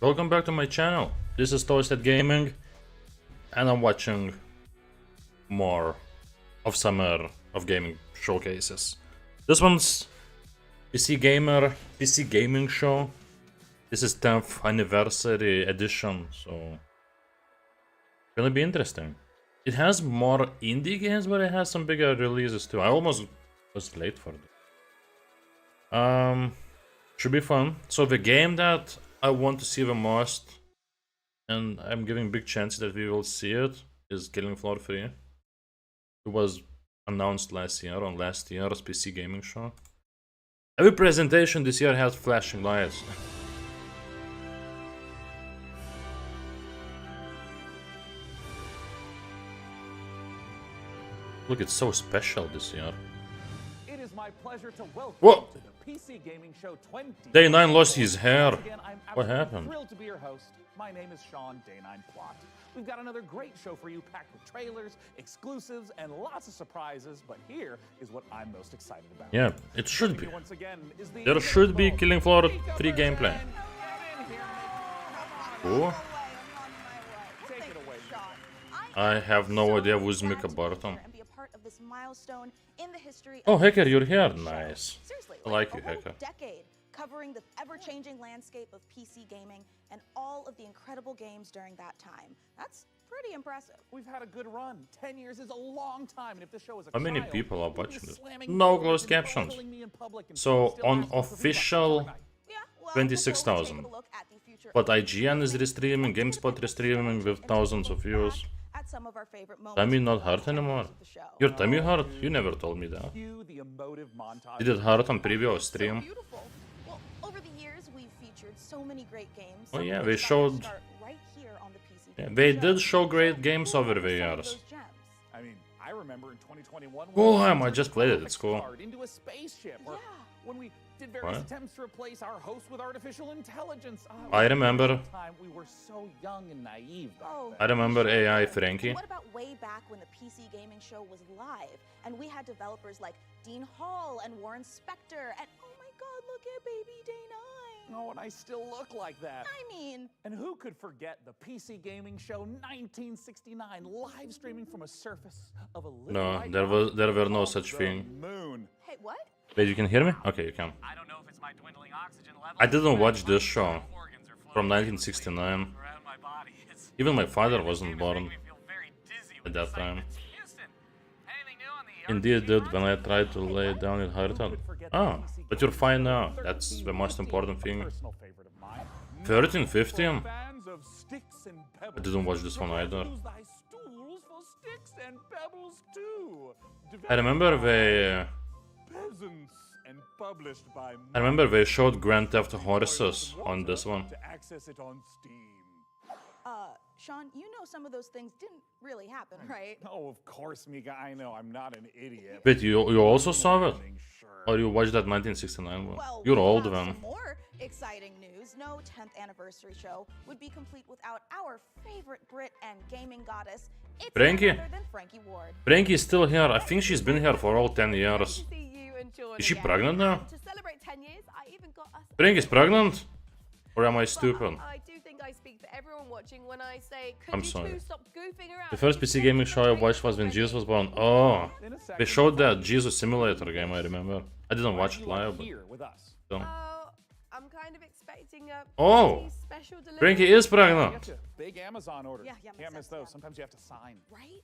Welcome back to my channel. This is Toasted Gaming, and I'm watching more of Summer of Gaming showcases. This one's PC Gaming Show. This is 10th anniversary edition, so gonna be interesting. It has more indie games, but it has some bigger releases too. I almost was late for this. Should be fun. So the game that I want to see the most, and I'm giving big chances that we will see it, is Killing Floor 3. It was announced last year on last year's PC Gaming Show. Every presentation this year has flashing lights. Look, it's so special this year. It is my pleasure to welcome Whoa! you to the PC Gaming Show 20. Day 9 lost his hair. Again, I'm What absolutely happened? Thrilled to be your host. My name is Sean Day9 Plot. We've got another great show for you, packed with trailers, exclusives, and lots of surprises. But here is what I'm most excited about. Yeah, it should be. Once again, is the There should be Killing Floor 3 gameplay. Cool. Take it away. I have no idea who's Mika Barton. And be a part of this milestone in the history Oh, of Hacker, the you're here. PC show. Nice. Seriously, I like a you, whole Hacker. decade covering the ever-changing landscape of PC gaming and all of the incredible games during that time. That's pretty impressive. We've had a good run. 10 years is a long time, and if this show is a How many trial, people are we'll be watching this? slamming No doors closed and captions. belittling me in public and So still on asking for V-Bucks official, overnight. Yeah, well, 26,000. before we take a look at the future but of IGN is restreaming, GameSpot restreaming with thousands of views. at some of our favorite moments Tummy from not the hurt past anymore. episodes of the show. Your tummy hurt? You never told me that. Cue the emotive montage. Did it hurt on previous So stream? beautiful. Well, over the years, we've featured so many great games. Oh some yeah, of they which got showed- their start right here on the PC Yeah, Gaming they Show. did show great So games who over are the some of years. those gems? I mean, I remember in 2021 Coolheim, I just played it, it's cool. Into a spaceship, or Yeah. when we did various What? attempts to replace our host with artificial intelligence. I remember. At the time, we were so young and naive back Oh. then. I remember AI Frankie. What about way back when the PC Gaming Show was live and we had developers like Dean Hall and Warren Spector and oh my god, look at baby Day9. Oh, and I still look like that. I mean, And who could forget the PC Gaming Show 1969 live streaming from a surface of a little No, white there were no called such the thing. Moon. hey, what? Wait, you can hear me? Okay, you can. I don't know if it's my dwindling oxygen level. I didn't watch this show Organs are from flowing 1969. around my body. It's Even my father this wasn't game is born making me feel very dizzy at with that time. excitement. Houston, anything new on the Indeed RPG did front? when I tried to lay down it hurt. Ah, but you're fine now. That's the most important thing. 13, 15? Fans of sticks and pebbles. I didn't watch this one either. Use thy stools for sticks and pebbles too. I remember they... Peasants and published by I remember they showed Grand Theft Horses on this one. to access it on Steam. Sean, you know some of those things didn't really happen, right? Oh, of course, Mika. I know I'm not an idiot. Wait, you also saw it? Sure. Or you watched that 1969 one? Well, You're we old have then. some more exciting news. No 10th anniversary show would be complete without our favorite Brit and gaming goddess. It's Frankie? none other than Frankie Ward. Frankie's still here. I think she's been here for all 10 years. Is she pregnant now? To celebrate 10 years, I even got us. Frankie's pregnant? Or am I stupid? I do think I speak for everyone watching when I say, could I'm you sorry. two stop goofing around? The first PC gaming show I watched was when Jesus was born. Oh, they showed that Jesus Simulator game, I remember. I didn't watch it live, but Here with us. still. Oh, I'm kind of expecting a Oh, pretty special delivery. Frankie is Get pregnant. you big Amazon orders. Yeah, makes Can't miss sense, those. yeah. Sometimes you have to sign. Right?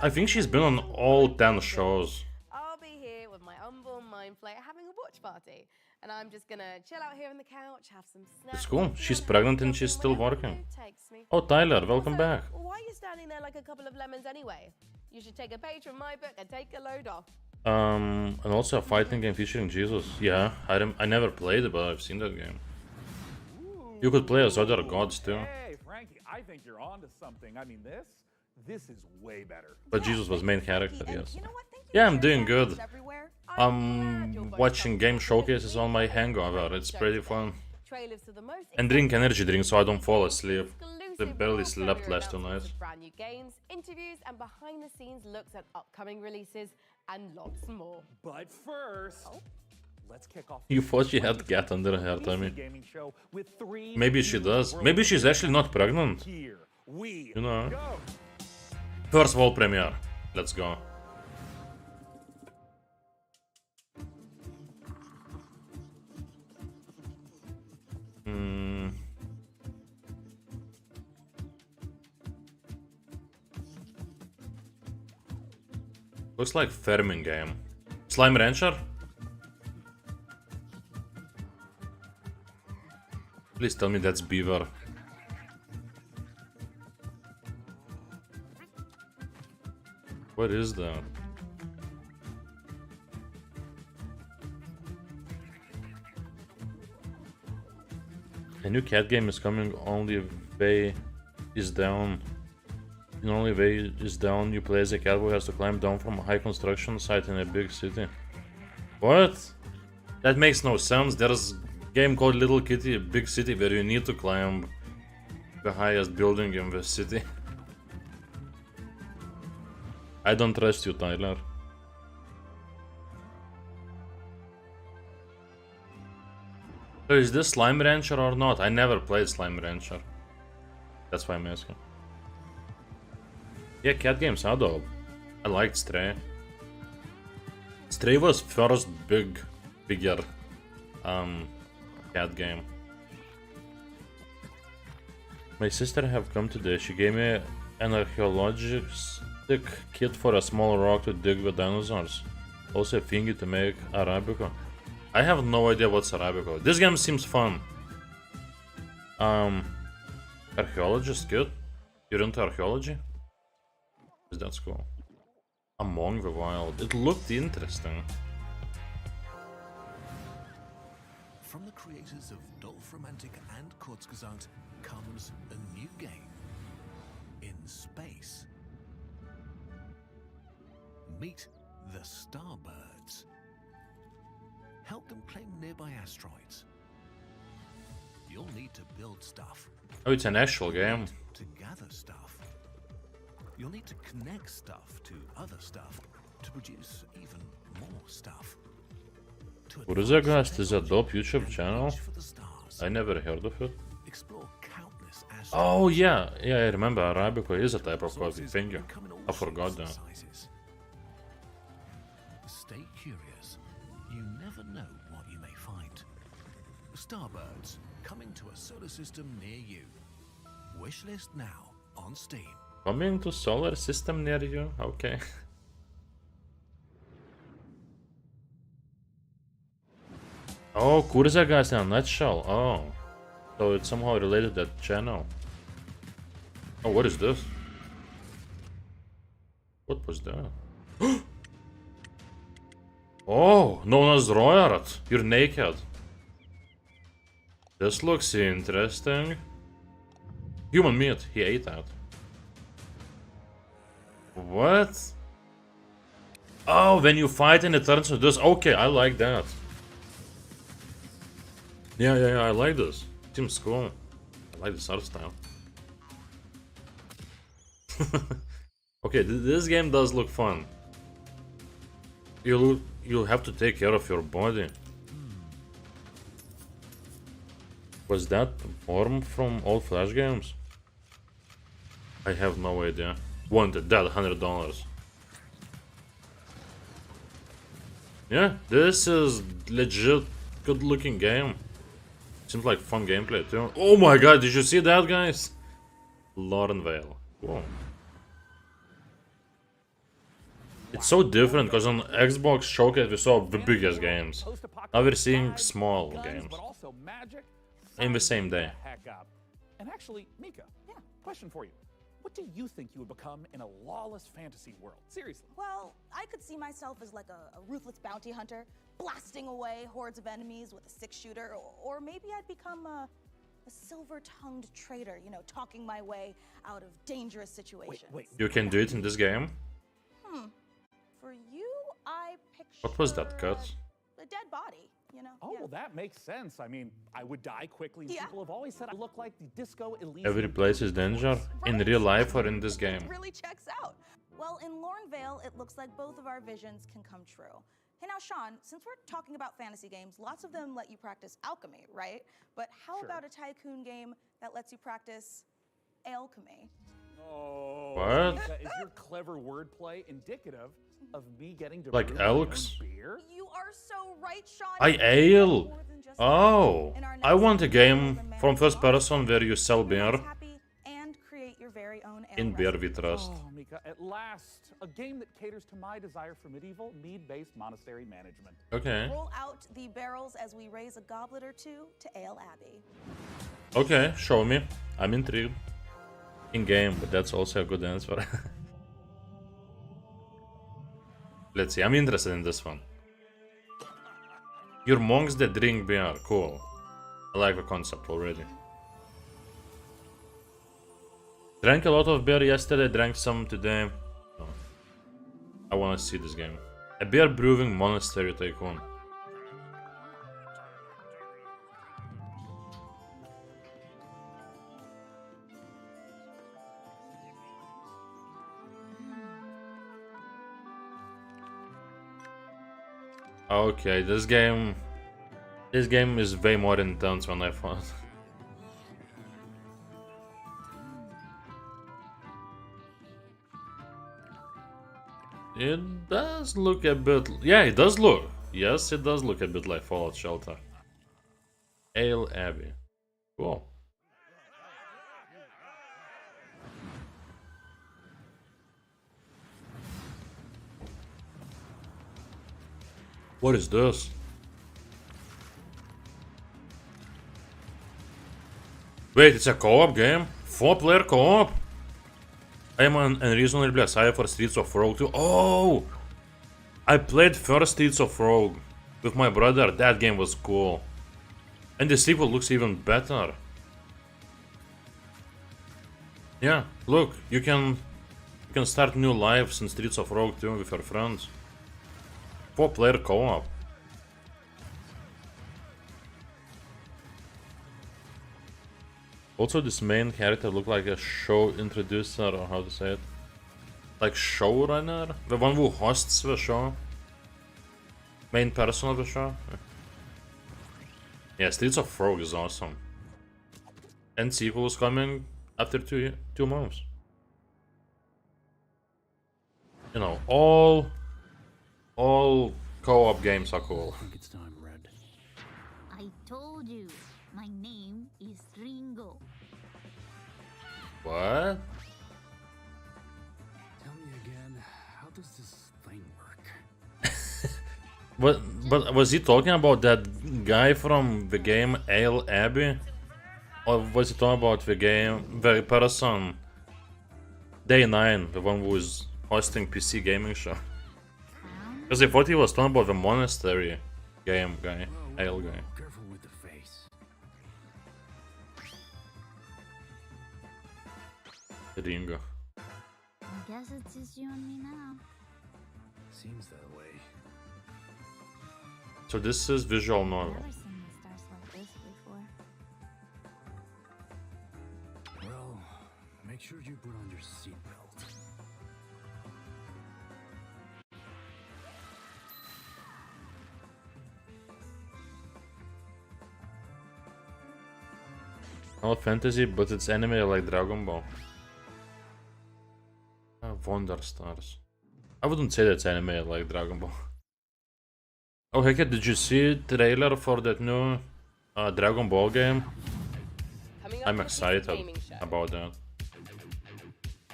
I think she's been on all 10 shows. I'll be here with my unborn mind flare having a watch party. And I'm just gonna chill out here on the couch, have some snacks. It's cool. and She's have pregnant a and she's coffee, still whatever working. the mood takes me. Oh, Tyler, welcome Also, back. Why are you standing there like a couple of lemons anyway? You should take a page from my book and take a load off. And also a fighting game featuring Jesus. Yeah, I never played it, but I've seen that game. You could play as other gods too. Hey, Frankie, I think you're onto something. I mean, this is way better. But Jesus was main character, And yes. you know what? Thank you Yeah, for I'm doing sharing good. us everywhere. I'm watching game showcases on my hangover. It's pretty fun. Trailers to the most And drink energy drinks so I don't fall asleep. exclusive I barely world slept premiere last two announcements nights. of brand new games, interviews, and behind-the-scenes looks at upcoming releases, and lots more. But first, let's kick off You this thought she had 20th cat under her PC tummy. gaming show with 3 Maybe she new does. world Maybe she's records. actually not pregnant. Here we You know. go. First world premiere. Let's go. Hmm. Looks like farming game. Slime Rancher? Please tell me that's beaver. What is that? A new cat game is coming. Only way is down. The only way is down. You play as a cat who has to climb down from a high construction site in a big city. What? That makes no sense. There's a game called Little Kitty Big City where you need to climb the highest building in the city. I don't trust you, Tyler. So is this Slime Rancher or not? I never played Slime Rancher. That's why I'm asking. Yeah, cat games are dope. I liked Stray. Stray was first bigger cat game. My sister have come today. She gave me an archaeologistic kit for a small rock to dig with dinosaurs. Also a thingy to make Arabica. I have no idea what's Arabica. This game seems fun. Archaeologist kit? You're into archaeology? That's cool. Among the Wild. It looked interesting. From the creators of Dolph-Romantic and Kurzgesagt comes a new game in space. Meet the Starbirds. Help them claim nearby asteroids. You'll need to build stuff. Oh, it's an actual game. To gather stuff. You'll need to connect stuff to other stuff to produce even more stuff. Kurzgesagt is a dope YouTube channel. For the stars. I never heard of it. Explore countless asteroids. Oh yeah, I remember Arabica is a type of coffee. Thank you. Come in all I forgot shapes and that. sizes. Stay curious. You never know what you may find. Starbirds coming to a solar system near you. Wishlist now on Steam. Coming to solar system near you? Okay. Oh, Kurzgesagt in a nutshell. Oh. So it's somehow related to that channel. Oh, what is this? What was that? Oh, known as Royart. You're naked. This looks interesting. Human meat. He ate that. What? Oh, when you fight and it turns into this. Okay, I like that. Yeah, I like this. Seems cool. I like this art style. Okay, this game does look fun. You'll have to take care of your body. Was that form from old Flash games? I have no idea. Wanted that $100. Yeah, this is legit good looking game. Seems like fun gameplay too. Oh my god, did you see that, guys? Lauren Vale. Cool. It's so different because on Xbox Showcase we saw the biggest games. Now we're seeing small games. But also magic. In the Sign same me day. the heck up. And actually, Mika, question for you. What do you think you would become in a lawless fantasy world? Seriously. Well, I could see myself as like a ruthless bounty hunter, blasting away hordes of enemies with a 6-shooter, or maybe I'd become a silver-tongued traitor, you know, talking my way out of dangerous situations. Wait. You can do it in this game? For you, I picture What was that cut? a dead body, you know. Oh, yeah. well, that makes sense. I mean, I would die quickly. Yeah. People have always said I look like the Disco Elysium. Every place is danger? In real life or in this game? It really checks out. Well, in Lorne Vale, it looks like both of our visions can come true. Hey now, Sean, since we're talking about fantasy games, lots of them let you practice alchemy, right? But how Sure. about a tycoon game that lets you practice alchemy? Oh, What? Mika, is your clever wordplay indicative of me getting to Like brew my own elks? beer? You are so right, Sean. I ale. More than just Oh, in our I next want a episode, game the man from first Sean person where you sell will make beer. us happy and create your very own ale In beer recipe. we trust. Oh, Mika, at last, a game that caters to my desire for medieval, mead-based monastery management. Okay. Roll out the barrels as we raise a goblet or two to Ale Abbey. Okay, show me. I'm intrigued. In game, but that's also a good answer. Let's see, I'm interested in this one. You're monks that drink beer. Cool. I like the concept already. Drank a lot of beer yesterday, drank some today. Oh. I wanna see this game. A beer brewing monastery tycoon. Okay, this game is way more intense than I thought. It does look a bit... Yeah, it does look. Yes, it does look a bit like Fallout Shelter. Ale Abbey. Cool. What is this? Wait, it's a co-op game? 4-player co-op? I am unreasonably excited for Streets of Rogue 2. Oh! I played first Streets of Rogue with my brother. That game was cool. And the sequel looks even better. Yeah, look, you can start new lives in Streets of Rogue 2 with your friends. 4-player co-op. Also, this main character looked like a show introducer, or how to say it. Like showrunner? The one who hosts the show? Main person of the show? Yeah, Streets of Rogue is awesome. And sequel is coming after two months. You know, all co-op games are cool. I think it's time, Red. I told you, my name is Ringo. What? Tell me again, how does this thing work? But was he talking about that guy from the game Ale Abbey? Or was he talking about the person Day 9, the one who is hosting PC gaming show? Because I thought he was talking about the monastery game guy, Ale guy. Careful with the face. Ringo. I guess it's just you and me now. Seems that way. So this is visual novel. Never seen the stars like this before. Well, make sure you put on your seatbelt. Not fantasy, but it's anime like Dragon Ball. Wonder Stars. I wouldn't say that's anime like Dragon Ball. Oh, Heket, did you see trailer for that new Dragon Ball game? Coming up I'm on the PC excited Gaming Show. about that.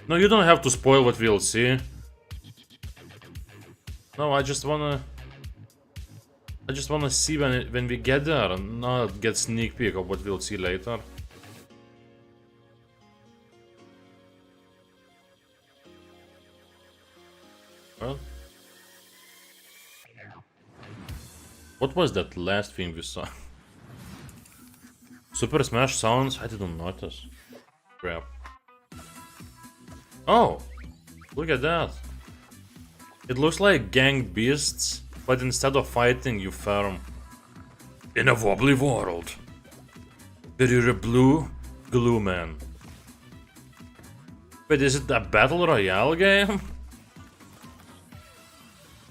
No, you don't have to spoil what we'll see. No, I just wanna see when we get there, and not get sneak peek of what we'll see later. Well, what was that last thing we saw? Super Smash sounds? I didn't notice. Crap. Oh! Look at that. It looks like Gang Beasts, but instead of fighting, you farm. In a wobbly world. There is a blue glue man. Wait, is it a battle royale game?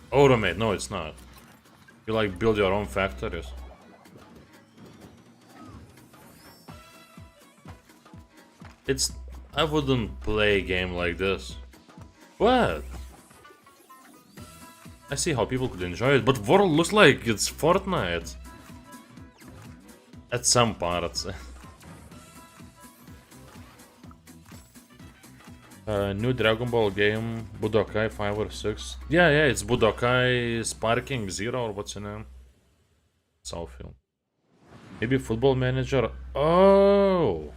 Automate, no it's not. You like build your own factories. It's... I wouldn't play a game like this. What? I see how people could enjoy it, but World looks like it's Fortnite. At some parts. New Dragon Ball game, Budokai 5 or 6. Yeah, it's Budokai Sparking Zero, or what's your name? Southfield. Maybe Football Manager. Oh!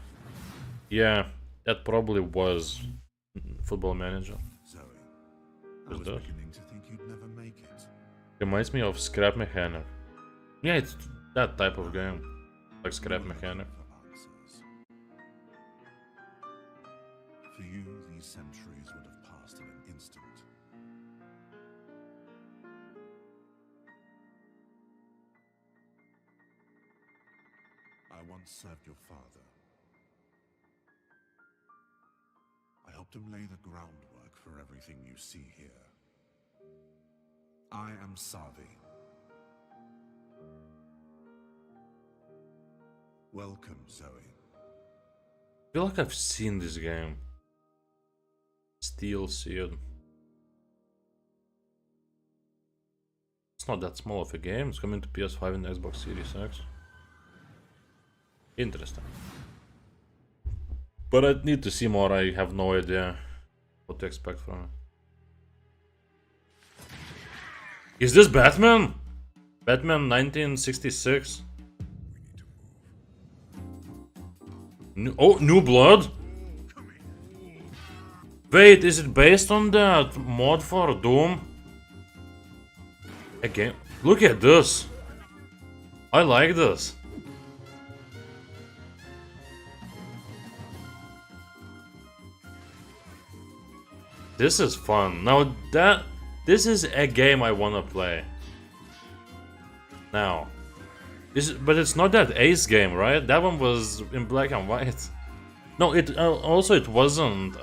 Yeah, that probably was Football Manager. Zoe, I Who's was that? beginning to think you'd never make it. Reminds me of Scrap Mechanic. Yeah, it's that type of game. Like Scrap Mechanic. For answers. For you, these centuries would have passed in an instant. I once served your father. I helped him lay the groundwork for everything you see here. I am Savi. Welcome, Zoe. I feel like I've seen this game. Steel Seed. It's not that small of a game. It's coming to PS5 and Xbox Series X. Interesting. But I need to see more. I have no idea what to expect from it. Is this Batman? Batman 1966? New Blood? Wait, is it based on that mod for Doom? Again, look at this. I like this. This is fun. Now this is a game I wanna play. Now, but it's not that Ace game, right? That one was in black and white. No, it also it wasn't.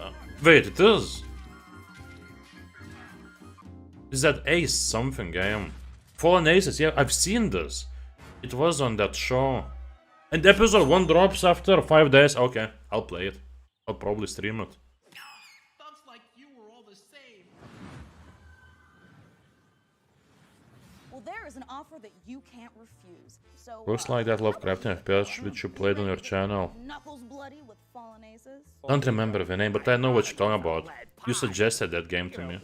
Wait, it is. Is that Ace something game? Fallen Aces, yeah, I've seen this. It was on that show. And episode 1 drops after 5 days. Okay, I'll play it. I'll probably stream it. Well, there is an offer that you can't refuse. So Looks like that Lovecraftian FPS which you played on your channel. Knuckles bloody with fallen aces. Don't remember the name, but I know what you're talking about. You suggested that game to me.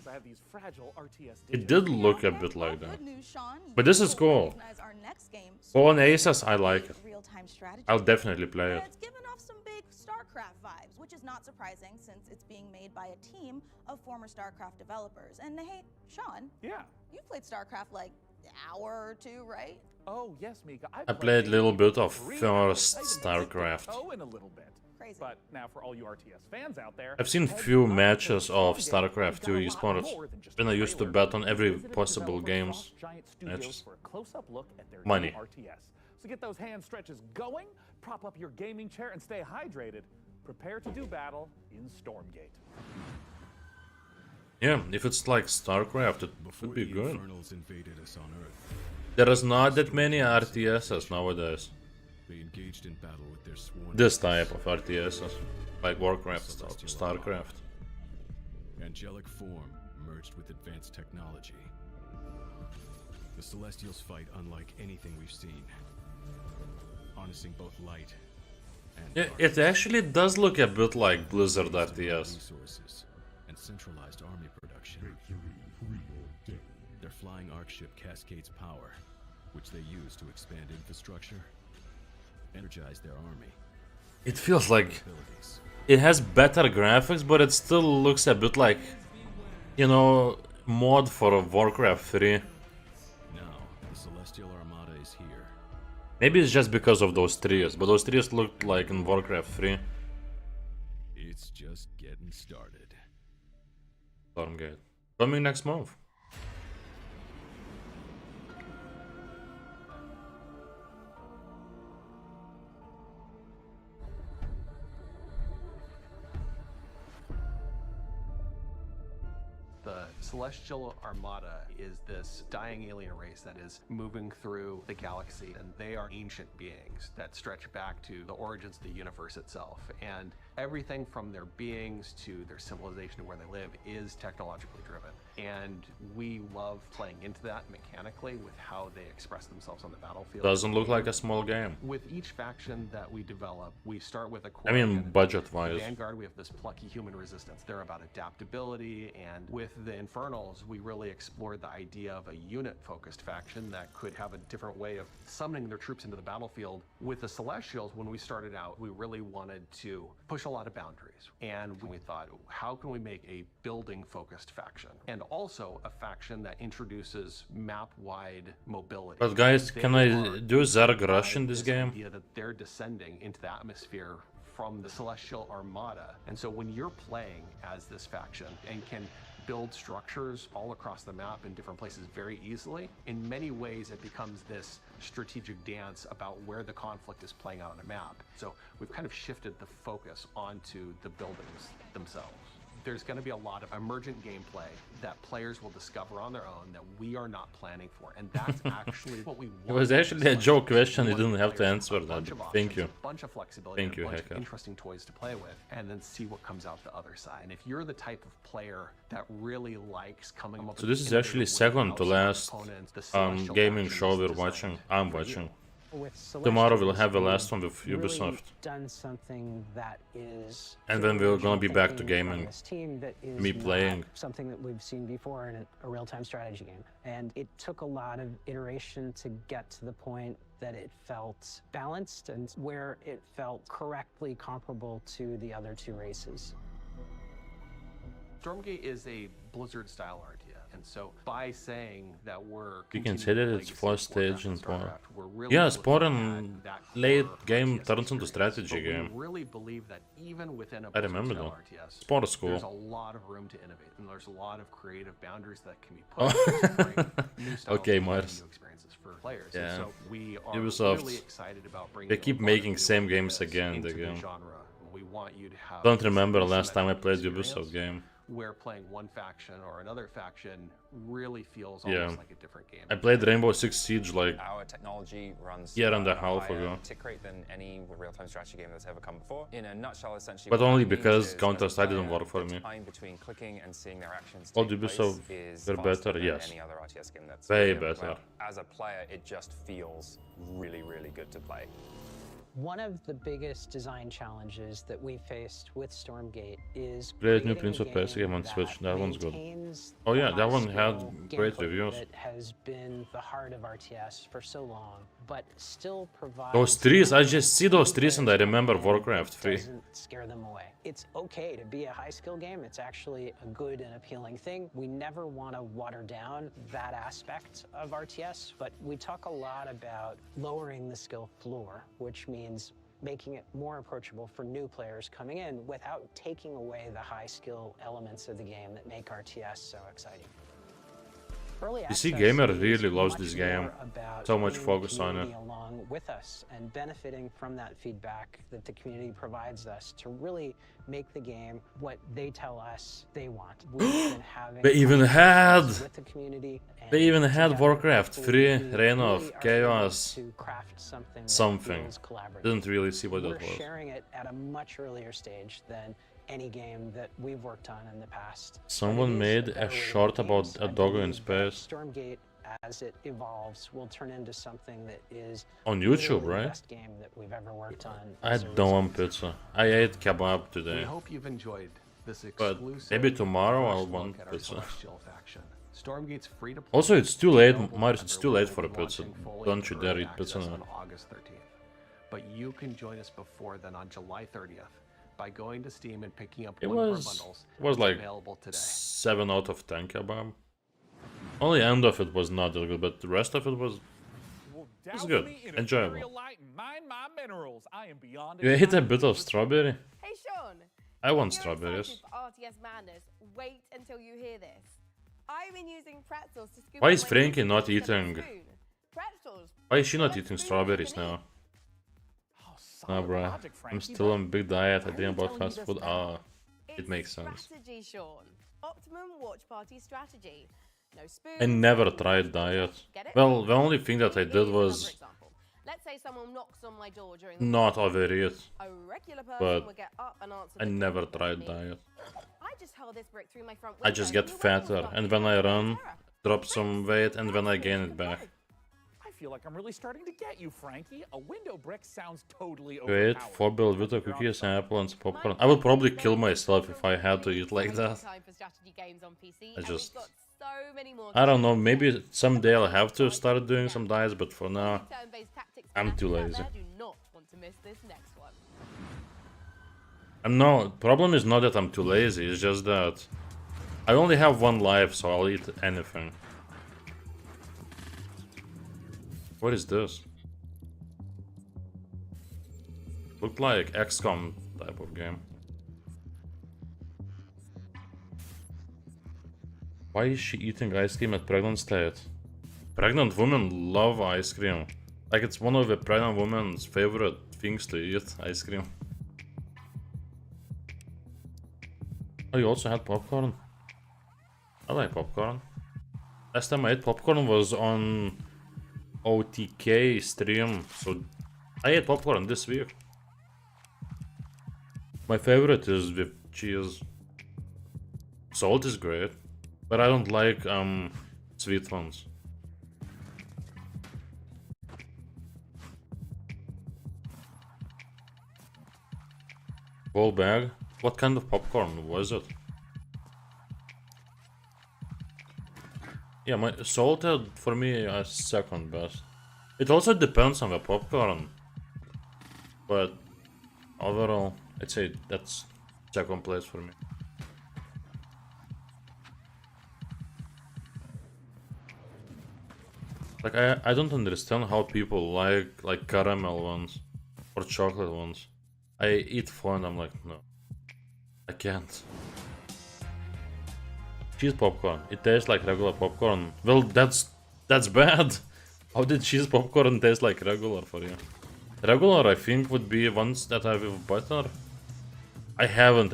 It did look a bit like that. Good news, Sean. But this is cool. Recognize our next game, Fallen Aces, I like it. real-time strategy. I'll definitely play it. And it's given off some big StarCraft vibes, which is not surprising since it's being made by a team of former StarCraft developers. And hey, Sean, Yeah. you played StarCraft like an hour or two, right? Oh, yes, Mika. I played a little bit of three first hours. I even dipped StarCraft. my toe in a little bit. Crazy. But now for all you RTS fans out there, I've seen head few on to matches the of game. StarCraft We've got 2 a lot esports. more than just When a I used to trailer. bet on every Visit possible developer games. Frost Giant Studios matches. for a close-up look at their Money. new RTS. So get those hand stretches going, prop up your gaming chair, and stay hydrated. Prepare to do battle in Stormgate. Yeah, if it's like StarCraft, it Before would be the good. Infernals invaded us on Earth, There is not that many RTSs nowadays. they engaged in battle with their sworn This type of RTSs. Like Warcraft stuff, StarCraft. angelic form merged with advanced technology. The Celestials fight unlike anything we've seen, harnessing both light and Yeah, dark. it actually does look a bit like Blizzard Based on RTS. resources and centralized army production. Their flying arc ship cascades power, which they use to expand infrastructure, energize their army. It feels like Abilities. it has better graphics, but it still looks a bit like, you know, mod for Warcraft 3. Now, the Celestial Armada is here. Maybe it's just because of those trees, but those trees looked like in Warcraft 3. It's just getting started. Stormgate. Coming next month. Celestial Armada is this dying alien race that is moving through the galaxy, and they are ancient beings that stretch back to the origins of the universe itself. And everything from their beings to their civilization and where they live is technologically driven. And we love playing into that mechanically with how they express themselves on the battlefield. Doesn't look like a small game. With each faction that we develop, we start with a core. I mean, identity. budget-wise. Vanguard, we have this plucky human resistance. They're about adaptability, and with the Infernals, we really explored the idea of a unit-focused faction that could have a different way of summoning their troops into the battlefield. With the Celestials, when we started out, we really wanted to push a lot of boundaries, and we thought, how can we make a building-focused faction, and also a faction that introduces map-wide mobility. But guys, can I do Zerg Rush in this game? Idea that they're descending into the atmosphere from the Celestial Armada. And so when you're playing as this faction and can build structures all across the map in different places very easily, in many ways it becomes this strategic dance about where the conflict is playing out on a map. So we've kind of shifted the focus onto the buildings themselves. There's going to be a lot of emergent gameplay that players will discover on their own that we are not planning for, and that's actually what we want. It was actually a joke question, you didn't have to answer that. Thank you. A bunch of flexibility, Thank you, a bunch Hacker. of interesting toys to play with, and then see what comes out the other side. And if you're the type of player that really likes coming up So with this is actually innovative ways second to outside last opponents, the Celestial gaming faction show is we're designed watching. I'm for you. watching. With Tomorrow we'll Celestials, have the we've last one with really Ubisoft. done something that is And then we're gonna be back to thinking from gaming. this team that is Me not playing. something that we've seen before in a real-time strategy game. And it took a lot of iteration to get to the point that it felt balanced and where it felt correctly comparable to the other two races. Stormgate is a Blizzard-style RTS. And so by saying that we're You can say that it's first stage and Warcraft, more. we're really Yeah, looking Spawn at that late core game RTS turns into experience. strategy But game. we really believe that even within a I remember Blizzard-style though. RTS, Spawn is cool. there's a lot of room to innovate, and there's a lot of creative boundaries that can be Oh. pushed to bring new styles Okay, and Mars. new experiences for players. Yeah. And so we are Ubisoft, really excited about bringing they keep a lot of making new same games ideas again and into the again. genre. We want you to have Don't this remember the last asymmetric time I played experience Ubisoft game. where playing one faction or another faction really feels Yeah. almost like a different game. I played Rainbow Six Siege like Our technology runs year and a at half higher ago. tick rate than any real-time strategy game that's ever come before. In a nutshell, essentially, But what only that means because is, as a Counter-Strike didn't player, work for the me. time between clicking and seeing their actions Old take place Ubisoft is were faster better, than yes. any other RTS game that's Way ever better. played. As a player, it just feels really, really good to play. One of the biggest design challenges that we faced with Stormgate is Played New creating Prince a of Persia game game on Switch. That one's good. maintains Oh yeah, the that one had high-skill great gameplay reviews. that has been the heart of RTS for so long, but still provides Those trees, I just see those trees and I remember Warcraft 3. doesn't scare them away. It's okay to be a high skill game. It's actually a good and appealing thing. We never want to water down that aspect of RTS, but we talk a lot about lowering the skill floor, which means making it more approachable for new players coming in without taking away the high skill elements of the game that make RTS so exciting. Early PC access Gamer is really loves much this game. more about So much bringing focus the on it. community along with us and benefiting from that feedback that the community provides us to really make the game what they tell us they want. We've been having They even had- with the community, and They even had together, Warcraft 3, we Reign really of are able Chaos, to craft something that something. feels collaborative. Didn't really see what We're that was. sharing it at a much earlier stage than any game that we've worked on in the past. But Someone it is made better a way to short make about games. a I doggo in believe that space. Stormgate, as it evolves, will turn into something that is On literally YouTube, the right? best game that we've ever worked on. I as a don't want result. pizza. I ate kebab We today. hope you've enjoyed this But exclusive maybe tomorrow first I'll look want at our pizza. Celestial faction. Stormgate's free to play. Also, it's too late, Available Marius, to it's too late for a everyone pizza. watching fully Don't you dare early eat pizza access now. on August 13th. But you can join us before then on July 30th by going to Steam and picking up It one of our was bundles. was that's like available today. 7 out of 10 kebab. Only end of it was not that good, but the rest of it was Well, It's douse good. me in Enjoyable. Imperial Light and mine my minerals. I am beyond you ate a excited. bit of strawberry. Hey Sean, I want if you're strawberries. excited for RTS Madness, wait until you hear this. I've been using pretzels to scoop Why up is my Frankie noodles not with a eating? spoon. Pretzels. Why is she not What eating spoon you strawberries can now? eat? Oh, Nah, solid bruh. logic, I'm Frankie, still but on big diet. I why are didn't you about telling me fast this food. now? Ah, it It's makes sense. strategy, Sean. Optimum watch party strategy. No spoons. I never tried diet. Get it? Well, the only thing that I did Here's was another example. Let's say someone knocks on my door during the not overeat, A regular person but would get up and answer I the never door for tried me. diet. I just hurl this brick through my front I window just and get you won't fatter, stop and me when I from run, terror. drop some weight, and then I gain it back. I feel like I'm really starting to get you, Frankie. A window brick sounds totally Wait, overpowered. 4 bill with cookies, apple, and some popcorn. I would probably kill myself if I had to eat like that. Time for strategy games on PC, I and just... we've got so many more I don't know, maybe someday I'll have to start doing some diets, but for now, turn-based tactics I'm too fanatics out lazy. there do not want to miss this next one. No, problem is not that I'm too lazy, it's just that I only have one life, so I'll eat anything. What is this? Looked like XCOM type of game. Why is she eating ice cream at pregnant state? Pregnant women love ice cream. Like it's one of the pregnant women's favorite things to eat, ice cream. Oh, you also had popcorn? I like popcorn. Last time I ate popcorn was on OTK stream, so I ate popcorn this week. My favorite is with cheese. Salt is great, but I don't like sweet ones. Whole bag? What kind of popcorn was it? Yeah, my salted for me is second best. It also depends on the popcorn, but overall, I'd say that's second place for me. Like I don't understand how people like caramel ones or chocolate ones. I eat four and I'm like, no, I can't. Cheese popcorn. It tastes like regular popcorn. Well, that's bad. How did cheese popcorn taste like regular for you? Regular, I think, would be ones that are with butter. I haven't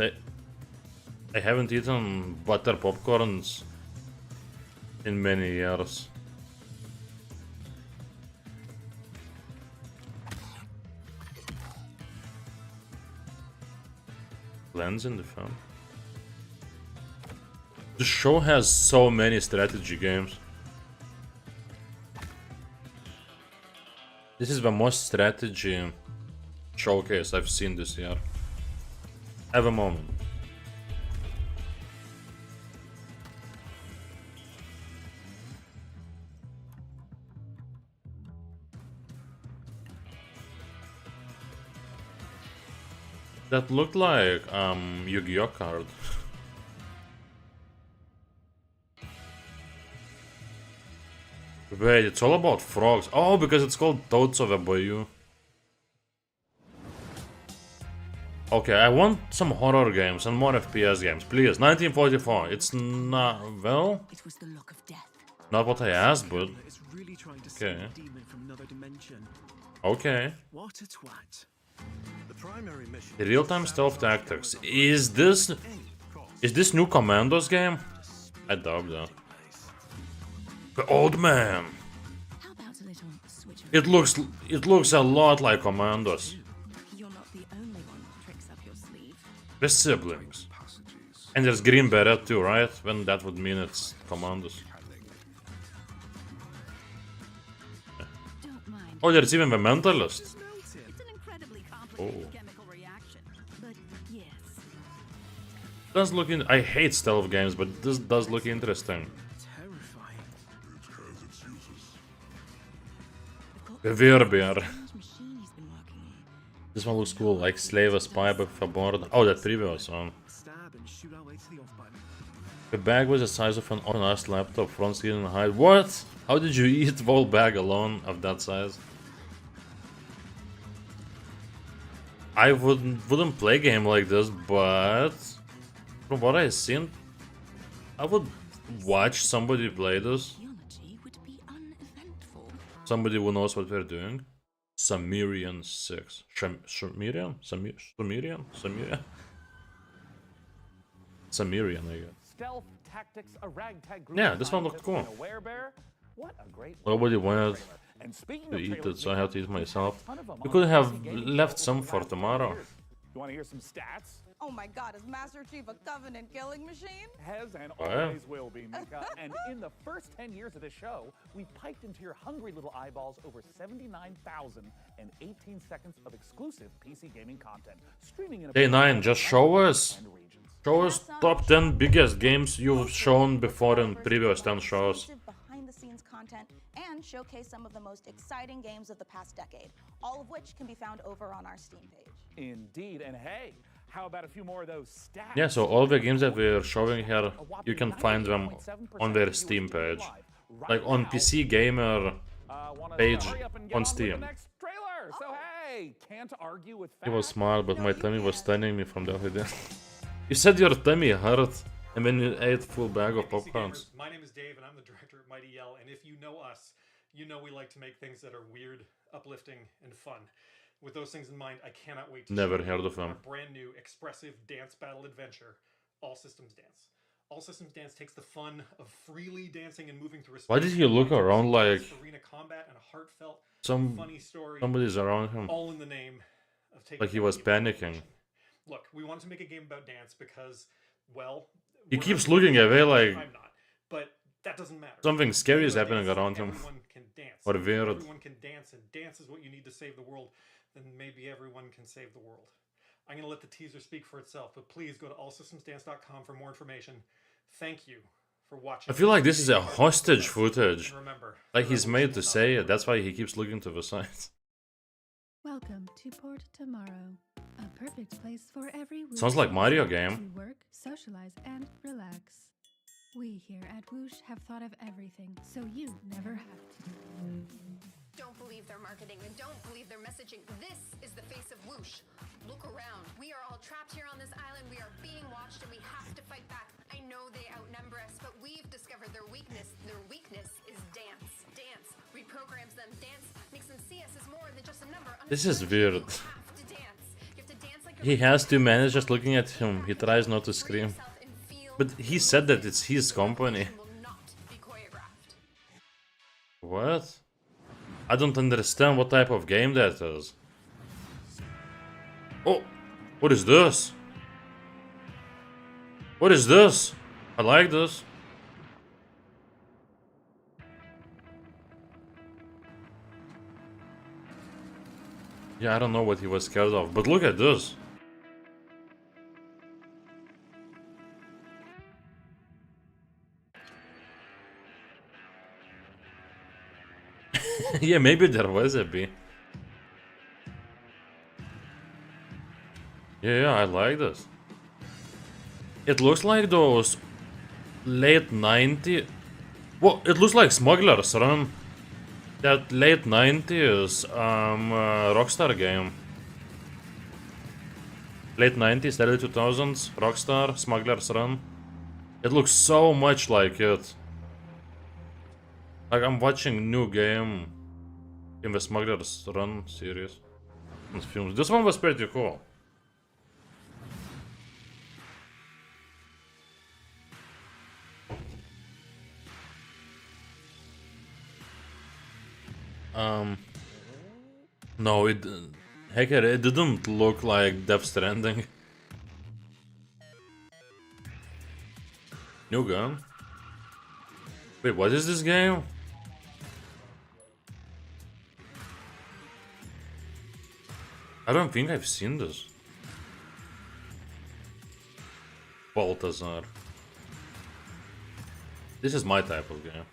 eaten butter popcorns in many years. Lens in the film. The show has so many strategy games. This is the most strategy showcase I've seen this year. Have a moment. That looked like Yu-Gi-Oh card. Wait, it's all about frogs. Oh, because it's called Toads of a Bayou. Okay, I want some horror games and more FPS games, please. 1944. It's not, well, It was the look of death. not what I asked, but Is really trying to okay. a demon from another dimension. Okay. What a twat. The primary mission Real-time stealth tactics. Is this new Commandos game? I doubt that. The old man. How about a little switch? It looks a lot like Commandos. You're not the only one with tricks up your sleeve. The siblings. And there's Green Beret too, right? When that would mean it's Commandos. Don't mind. Oh, there's even the Mentalist. It's an incredibly Oh. complicated chemical reaction. But yes. Does look in. I hate stealth games, but this does look interesting. Terrifying. The Wehrbeer. Machine he's been working on. This one looks cool, like Slave a Spy by Fabord. Oh, that previous one. Stab and shoot our way to the off button. The bag was the size of an honest laptop, front screen and height. What? How did you eat the whole bag alone of that size? I wouldn't play a game like this, but from what I've seen, I would watch somebody play this. Geology would be uneventful. Somebody who knows what they're doing. Sumerian 6. Sumerian? Sumerian? Sumerian, I guess. stealth tactics, a ragtag group. Yeah, this one looked cool. A werebear. What a great Nobody wanted and speaking to of eat it, trailers, so I had to eat myself. ton of them You on could PC have gaming left shows some over the for past 10 tomorrow. years. You want to hear some stats? Oh my god, is Master Chief a Covenant killing machine? Has and Oh, yeah? always will be, Mika. And in the first 10 years of this show, we piped into your hungry little eyeballs over 79,018 seconds of exclusive PC gaming content, streaming in a Day 9, just show us. Show us top 10 biggest games you've shown before in previous 10 shows. Behind-the-scenes content and showcase some of the most exciting games of the past decade, all of which can be found over on our Steam page. Indeed, and hey, how about a few more of those stats? Yeah, so all the games that we're showing here, you can find them on their Steam page. Like on PC Gamer page on Steam. Trailer. So hey, can't argue with It was smart, but my tummy was stunning me from the other day. You said your tummy hurt, and then you ate full bag of popcorns. My name is Dave, and I'm the director at Mighty Yell. And if you know us, you know we like to make things that are weird, uplifting, and fun. With those things in mind, I cannot wait to Never show heard you of them. our brand new expressive dance battle adventure, All Systems Dance. All Systems Dance takes the fun of freely dancing and moving through a Why did he look around like arena combat and a heartfelt, funny story, somebody's around him? all in the name of taking Like he was panicking. Look, we wanted to make a game about dance because, well, He we're keeps not- looking away like I'm not, but that doesn't matter. something scary is Everyone happening dance, around him. Everyone can dance. Or If weird. everyone can dance, and dance is what you need to save the world, then maybe everyone can save the world. I'm going to let the teaser speak for itself, but please go to allsystemsdance.com for more information. Thank you for watching. I feel like this is a hostage footage. And remember, Like he's made to say it, that's why he keeps looking to the side. Welcome to Port Tomorrow, a perfect place for every Whoosh Sounds like Mario user game. to work, socialize, and relax. We here at Whoosh have thought of everything, so you never have to. Don't believe their marketing and don't believe their messaging. This is the face of Whoosh. Look around. We are all trapped here on this island. We are being watched and we have to fight back. I know they outnumber us, but we've discovered their weakness. Their weakness is dance. Dance reprograms them. Dance makes them see us as more than just a number. This is weird. You have to dance. You have to dance like He has to manage just looking at him. He tries not to scream. But he said that it's his company. What? I don't understand what type of game that is. Oh, what is this? What is this? I like this. Yeah, I don't know what he was scared of, but look at this. Yeah, maybe there was a bee. Yeah, I like this. It looks like those late 90s. Well, it looks like Smuggler's Run. That late 90s Rockstar game. Late 90s, early 2000s, Rockstar, Smuggler's Run. It looks so much like it. Like I'm watching new game in the Smuggler's Run series and films. This one was pretty cool. No, Hacker, it didn't look like Death Stranding. New gun? Wait, what is this game? I don't think I've seen this. Balthazar. This is my type of game.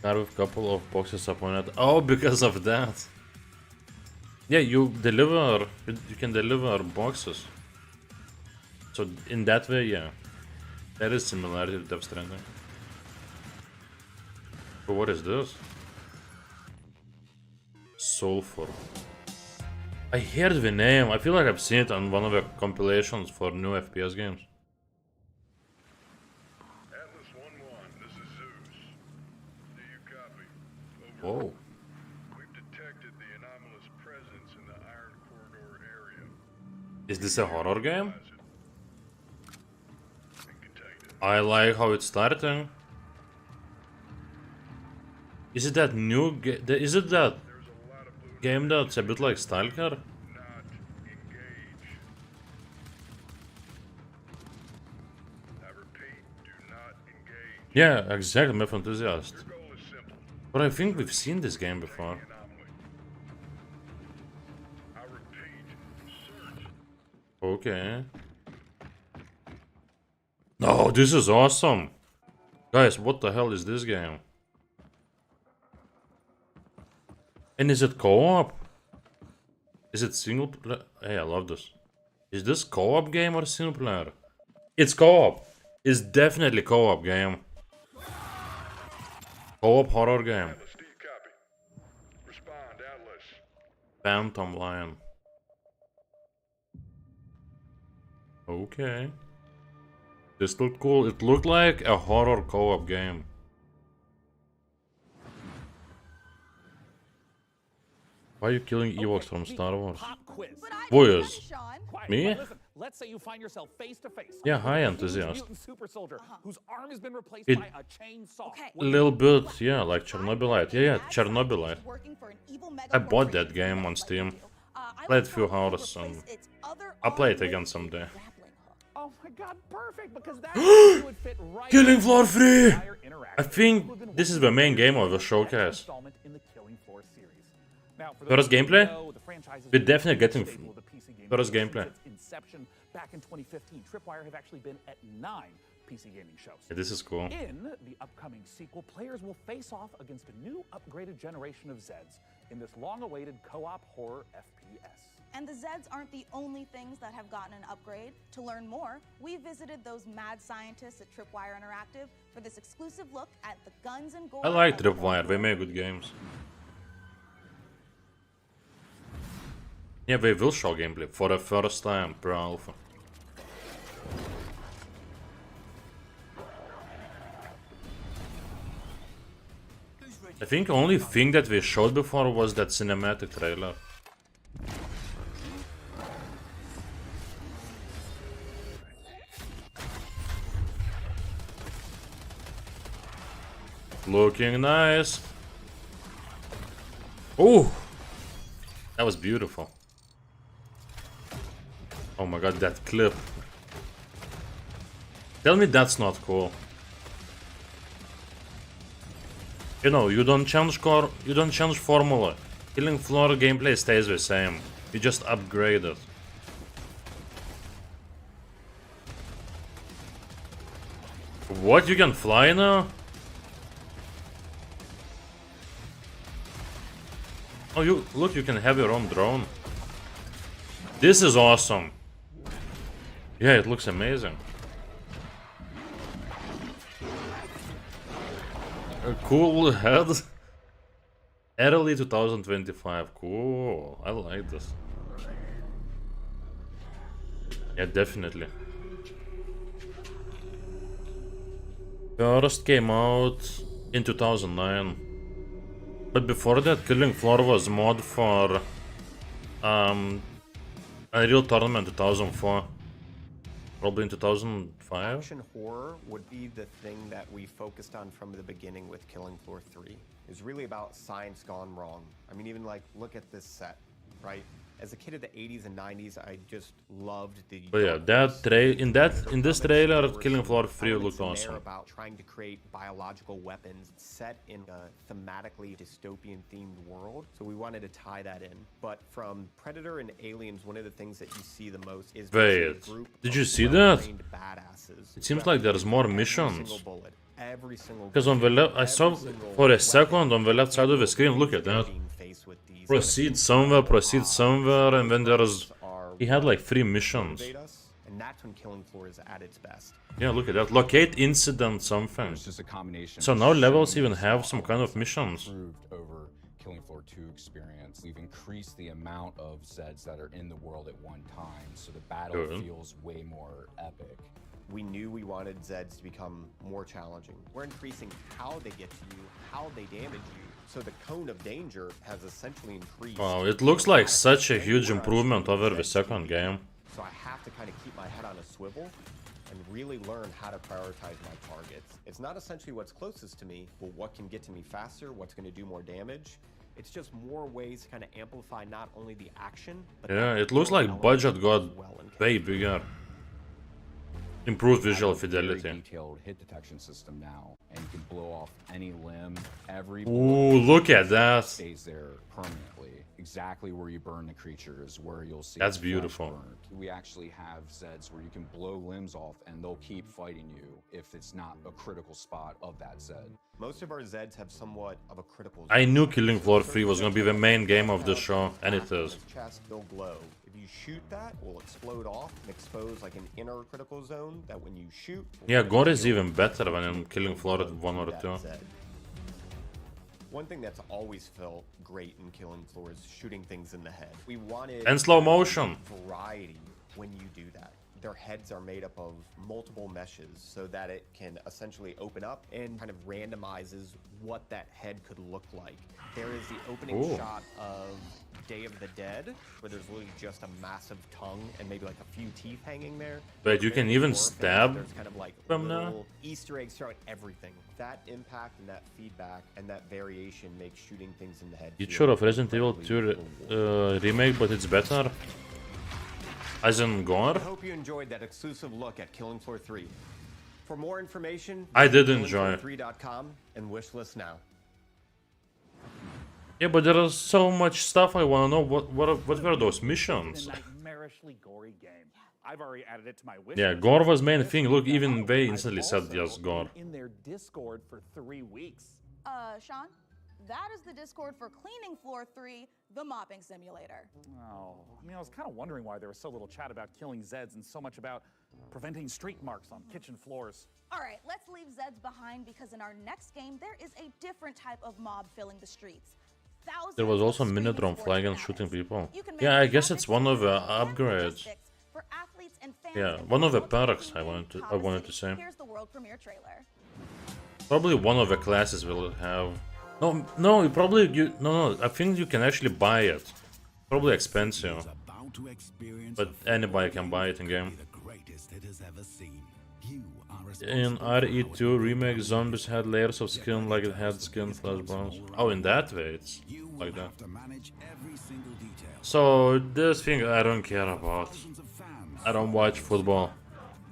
Got a couple of boxes upon it. Oh, because of that. Yeah, you can deliver boxes. So in that way, yeah. There is similarity to Death Stranding. But what is this? Sulfur. I heard the name. I feel like I've seen it on one of the compilations for new FPS games. Atlas 1-1, this is Zeus. Do you copy? Over. Whoa. We've detected the anomalous presence in the Iron Corridor area. Is this a horror game? I like how it's starting. Is it that new is it that game that's a bit like Stalker? Yeah, exactly, Map Enthusiast. But I think we've seen this game before. Okay. Oh, this is awesome! Guys, what the hell is this game? And is it co-op? Is it single player? Hey, I love this. Is this co-op game or single player? It's co-op. It's definitely co-op game. Co-op horror game. Phantom Lion. Okay. This looked cool. It looked like a horror co-op game. Why are you killing Ewoks from Star Wars? Boys. Me? Let's say you find yourself face to face. Yeah, hi, Enthusiast. Super soldier whose arm has been replaced It- by a chainsaw. A little bit, yeah, like Chernobylite. Yeah, Chernobylite. I bought that game on Steam. Played a few hours and I'll play it again someday. Oh my god, perfect, because that would fit right Killing Floor 3! entire I interaction. think this is the main game of the showcase. Installment in the Killing Floor series. Now, for First those who gameplay? know, the franchise has We're been definitely a getting staple of the PC gaming first industry gameplay. since its inception back in 2015. Tripwire have actually been at 9 PC gaming shows. Yeah, this is cool. In the upcoming sequel, players will face off against a new upgraded generation of Zeds in this long-awaited co-op horror FPS. And the Zeds aren't the only things that have gotten an upgrade. To learn more, we visited those mad scientists at Tripwire Interactive for this exclusive look at the guns and gore. I like of Tripwire, they make good games. Yeah, they will show gameplay for the first time per alpha. I think the only thing that we showed before was that cinematic trailer. Looking nice. Oh, that was beautiful. Oh my god, that clip. Tell me that's not cool. You know, you don't change core, you don't change formula. Killing Floor gameplay stays the same. You just upgrade it. What? You can fly now? Oh, you look, you can have your own drone. This is awesome. Yeah, it looks amazing. A cool head. Early 2025. Cool. I like this. Yeah, definitely. First came out in 2009. But before that, Killing Floor was mod for Unreal Tournament 2004. Probably in 2005. Action horror would be the thing that we focused on from the beginning with Killing Floor 3. It was really about science gone wrong. I mean, even like, look at this set, right? As a kid of the 80s and 90s, I just loved the. But yeah, in this trailer, Killing Floor 3 looked awesome. About trying to create biological weapons set in a thematically dystopian themed world. So we wanted to tie that in. But from Predator and Aliens, one of the things that you see the most is Wait, did you see that? It seems like there's more missions. Because on the left, I saw for a second on the left side of the screen, look at that. Proceed somewhere, and then there's... He had like 3 missions. And that's when Killing Floor is at its best. Yeah, look at that. Locate incident something. So now levels even have some kind of missions. Over Killing Floor 2 experience, we've increased the amount of Zeds that are in the world at one time, so the battle feels way more epic. We knew we wanted Zeds to become more challenging. We're increasing how they get to you, how they damage you. So the cone of danger has essentially increased. Wow, it looks like such a huge improvement over the second game. So I have to kind of keep my head on a swivel and really learn how to prioritize my targets. It's not essentially what's closest to me, but what can get to me faster, what's going to do more damage. It's just more ways to kind of amplify not only the action, but yeah, it looks like budget got way bigger. Improved visual fidelity. Very detailed hit detection system now, and you can blow off any limb. Every Ooh, look at that. Stays there permanently. Exactly where you burn the creature is where you'll see. That's the flesh beautiful. burned. We actually have Zeds where you can blow limbs off, and they'll keep fighting you if it's not a critical spot of that Zed. Most of our Zeds have somewhat of a critical. I knew Killing Floor 3 was gonna be the main game of the show, and it is. Chest, they'll glow. If you shoot that, it will explode off and expose like an inner critical zone that when you shoot. Yeah, Gore is even better than in Killing Floor 1 or 2. One thing that's always felt great in Killing Floor is shooting things in the head. We wanted And slow motion. variety when you do that. Their heads are made up of multiple meshes so that it can essentially open up and kind of randomizes what that head could look like. There is the opening Ooh. shot of Day of the Dead, where there's literally just a massive tongue and maybe like a few teeth hanging there. But you can even There's stab kind of like them now? little Easter eggs throughout everything. That impact and that feedback and that variation makes shooting things in the head. It feel should have Resident Evil incredibly 2 remake, but it's better. As in Gore. I hope you enjoyed that exclusive look at Killing Floor 3. For more information, I did visit enjoy. killingfloor3.com and wishlist now. Yeah, but there is so much stuff I want to know. What were those missions? A nightmarishly gory game. I've already added it to my wish Yeah, list. Gore was main thing. Look, even they I've instantly said also yes, Gore. been in their Discord for 3 weeks. Sean, that is the Discord for Cleaning Floor 3, the mopping simulator. Oh, I mean, I was kind of wondering why there was so little chat about killing Zeds and so much about preventing streak marks on kitchen floors. All right, let's leave Zeds behind because in our next game, there is a different type of mob filling the streets. Thousands There was also of screaming Minidrome sports flag and fanatics. shooting people. You can make Yeah, I guess graphics it's one of the and upgrades. logistics for athletes and fans Yeah, in one of the Walt perks Disney I World, wanted to say. Here's the world premiere trailer. Probably one of the classes will have. No, I think you can actually buy it. Probably expensive, but anybody can buy it in game. In RE2 remake, zombies had layers of skin like it had skin flesh bones. Oh, in that way it's like that. So this thing I don't care about. I don't watch football.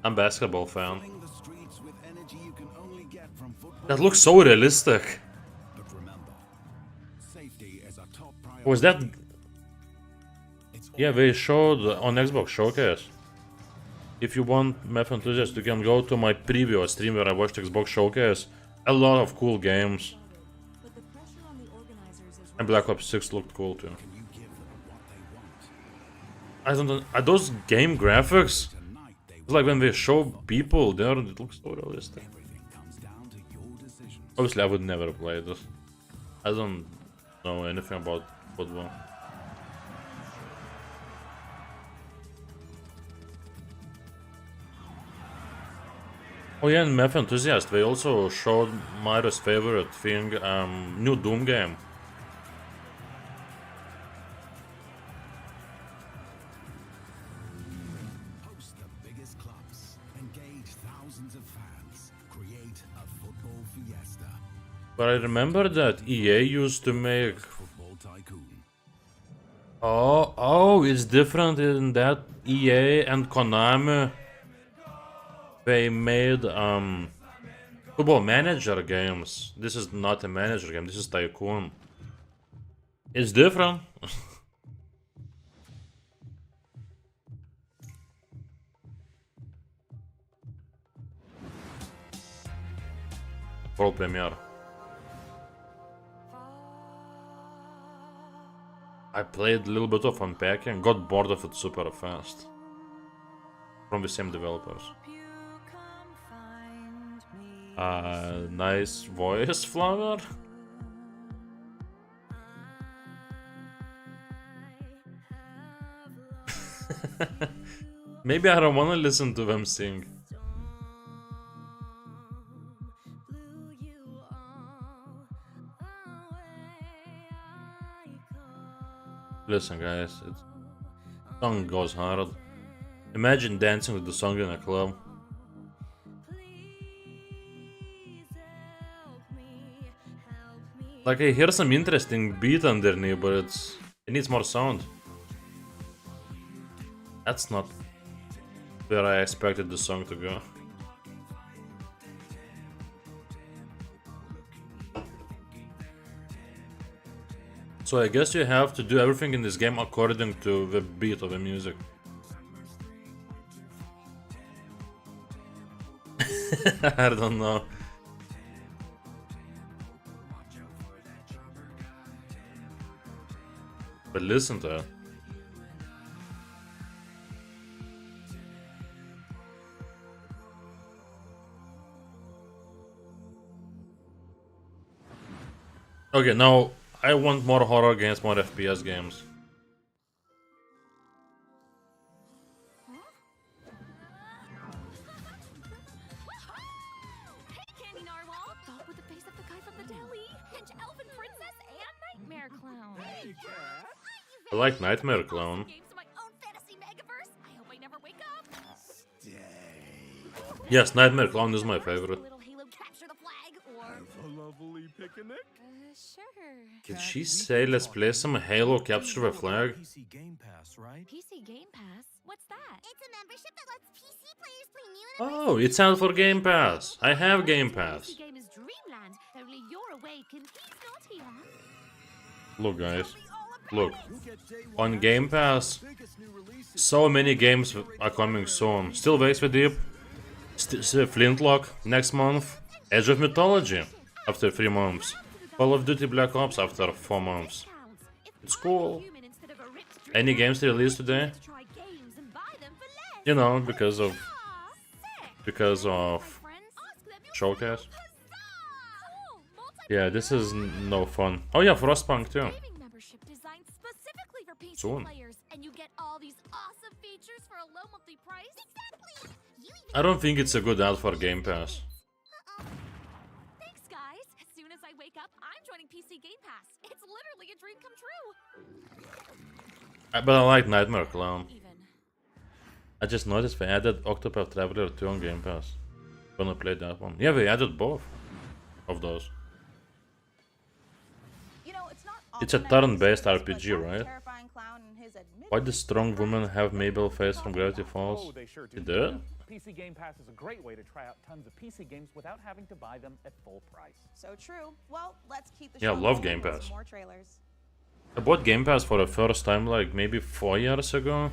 I'm a basketball fan. That looks so realistic. Was that? Yeah, they showed on Xbox Showcase. If you want Math Enthusiast, you can go to my previous stream where I watched Xbox Showcase. A lot of cool games. And Black Ops 6 looked cool too. I don't know. Are those game graphics? It's like when they show people there, it looks so realistic. Obviously, I would never play this. I don't know anything about football. Oh yeah, in Math Enthusiast, they also showed Mario's favorite thing, new Doom game. Host the biggest clubs, engage thousands of fans, create a football fiesta. But I remember that EA used to make... Football tycoon. Oh, it's different in that EA and Konami. They made football manager games. This is not a manager game, this is Tycoon. It's different. World premiere. I played a little bit of Unpacking, got bored of it super fast. From the same developers. Nice voice, Flower. Maybe I don't want to listen to them sing. Listen, guys, song goes hard. Imagine dancing with the song in a club. Like, I hear some interesting beat underneath, but it needs more sound. That's not where I expected the song to go. So I guess you have to do everything in this game according to the beat of the music. I don't know. But listen to it. Okay, now I want more horror games, more FPS games. Candy Narwhal, dog with the face of the guy from the deli, and Elven Princess and Nightmare Clown. Hey, cat. I like Nightmare Clown. Games in my own fantasy megaverse. I hope I never wake up. Yes, Nightmare Clown is my favorite. Little Halo capture the flag, or a lovely picnic. Sure. Did she say let's play some Halo Capture the Flag? PC Game Pass, right? PC Game Pass? What's that? It's a membership that lets PC players play new Oh, it's out for Game Pass. I have Game Pass. Game is Dreamland. Only you're awake and he's not here. Look, guys. Look. On Game Pass, so many games are coming soon. Still Wakes the Deep, Flintlock next month, Edge of Mythology after 3 months, Call of Duty Black Ops after 4 months. It's cool. Any games released today? You know, because of Showcase. Yeah, this is no fun. Oh yeah, Frostpunk too. Membership designed specifically for PC Soon. players, and you get all these awesome features for a low monthly price. Exactly. I don't think it's a good ad for Game Pass. Thanks, guys. As soon as I wake up, I'm joining PC Game Pass. It's literally a dream come true. But I like Nightmare Clown. I just noticed they added Octopath Traveler 2 on Game Pass. Gonna play that one. Yeah, they added both of those. You know, it's not It's a turn-based RPG, right? Why does strong woman have Mabel face from Gravity Falls? Oh, they sure do. It did? PC Game Pass is a great way to try out tons of PC games without having to buy them at full price. So true. Well, let's keep the Yeah, show love rolling Game with Pass. some more trailers. I bought Game Pass for the first time like maybe 4 years ago.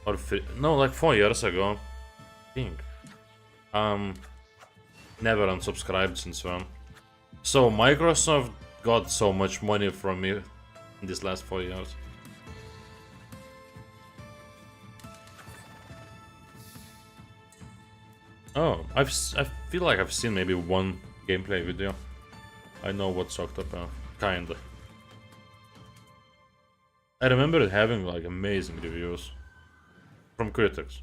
Or no, like 4 years ago. I think. Never unsubscribed since then. So Microsoft got so much money from me in these last 4 years. Oh, I feel like I've seen maybe one gameplay video. I know what's Octopath, kinda. I remember it having like amazing reviews from critics.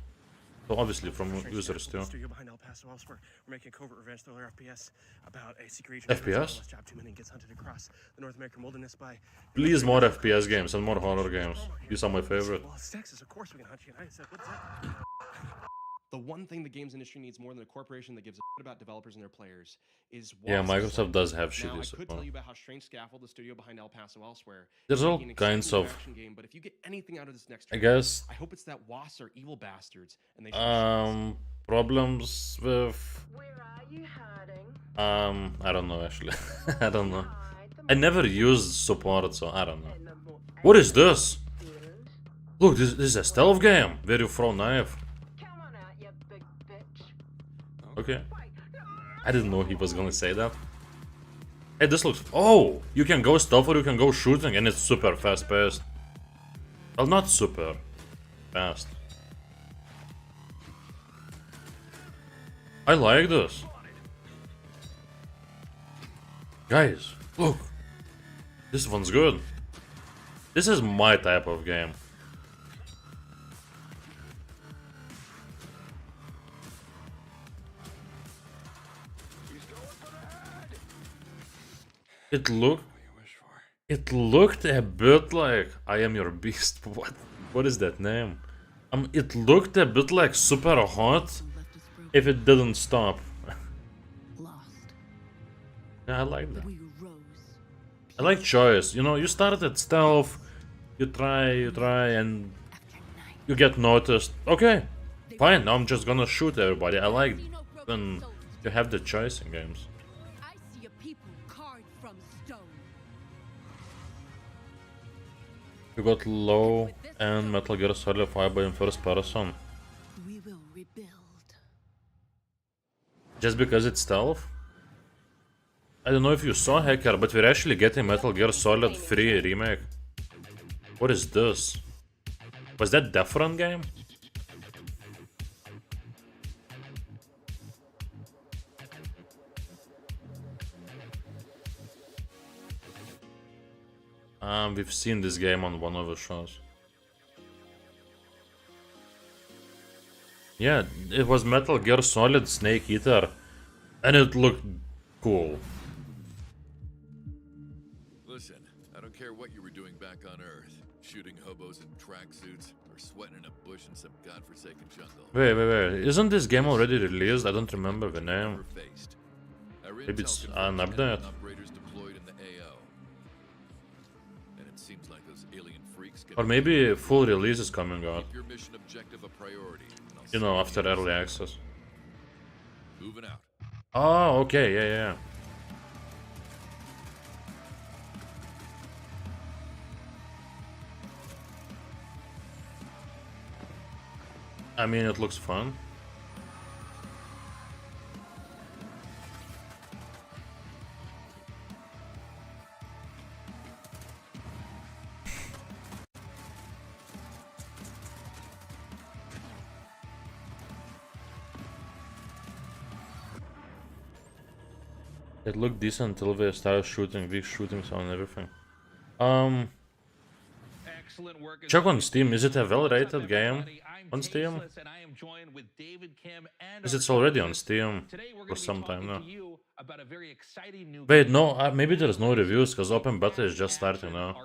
So obviously from users too. Studio behind El Paso elsewhere. We're making a covert revenge thriller FPS about a secret agent FPS? West Job 2 and gets hunted across the North American wilderness by Please more FPS games and more horror games. These are my favorite. Well, Texas, of course we can hunt you. And I said, what's that? The one thing the games industry needs more than a corporation that gives a shit about developers and their players is Yeah, WASP Microsoft support. does have Now, shitty I could support. tell you about how Strange Scaffold, the studio behind El Paso elsewhere, There's is all making an kinds exciting of, action game, but if you get anything out of this next I trailer, guess, I hope it's that WASP are evil bastards and they problems with I don't know actually. I don't know. I never used support, so I don't know. What is this? Look, this is a stealth game where you throw knife. Okay. I didn't know he was gonna say that. Hey, this looks... Oh! You can go stealth or you can go shooting and it's super fast paced. Well, not super fast. I like this. Guys, look. This one's good. This is my type of game. It looked a bit like I Am Your Beast. What is that name? It looked a bit like super hot if it didn't stop. Yeah, I like that. I like choice. You know, you start at stealth, you try, and you get noticed. Okay, fine, now I'm just gonna shoot everybody. I like when you have the choice in games. I see a people carved from stone. You got low and Metal Gear Solid 5 in first person. We will rebuild. Just because it's stealth? I don't know if you saw, Hacker, but we're actually getting Metal Gear Solid 3 remake. What is this? Was that different game? We've seen this game on one of the shows. Yeah, it was Metal Gear Solid Snake Eater, and it looked cool. Listen, I don't care what you were doing back on Earth, shooting hobos in tracksuits or sweating in a bush in some godforsaken jungle. Wait, isn't this game already released? I don't remember the name. Maybe it's an update. Or maybe a full release is coming out. You know, after early access. Moving out. Oh, okay, yeah. I mean, it looks fun. It looked decent until they started shooting, weak shootings on everything. Check on Steam. Is it a well-rated game on Steam? Is it already on Steam for some time now? Wait, no, maybe there's no reviews because open beta is just starting now.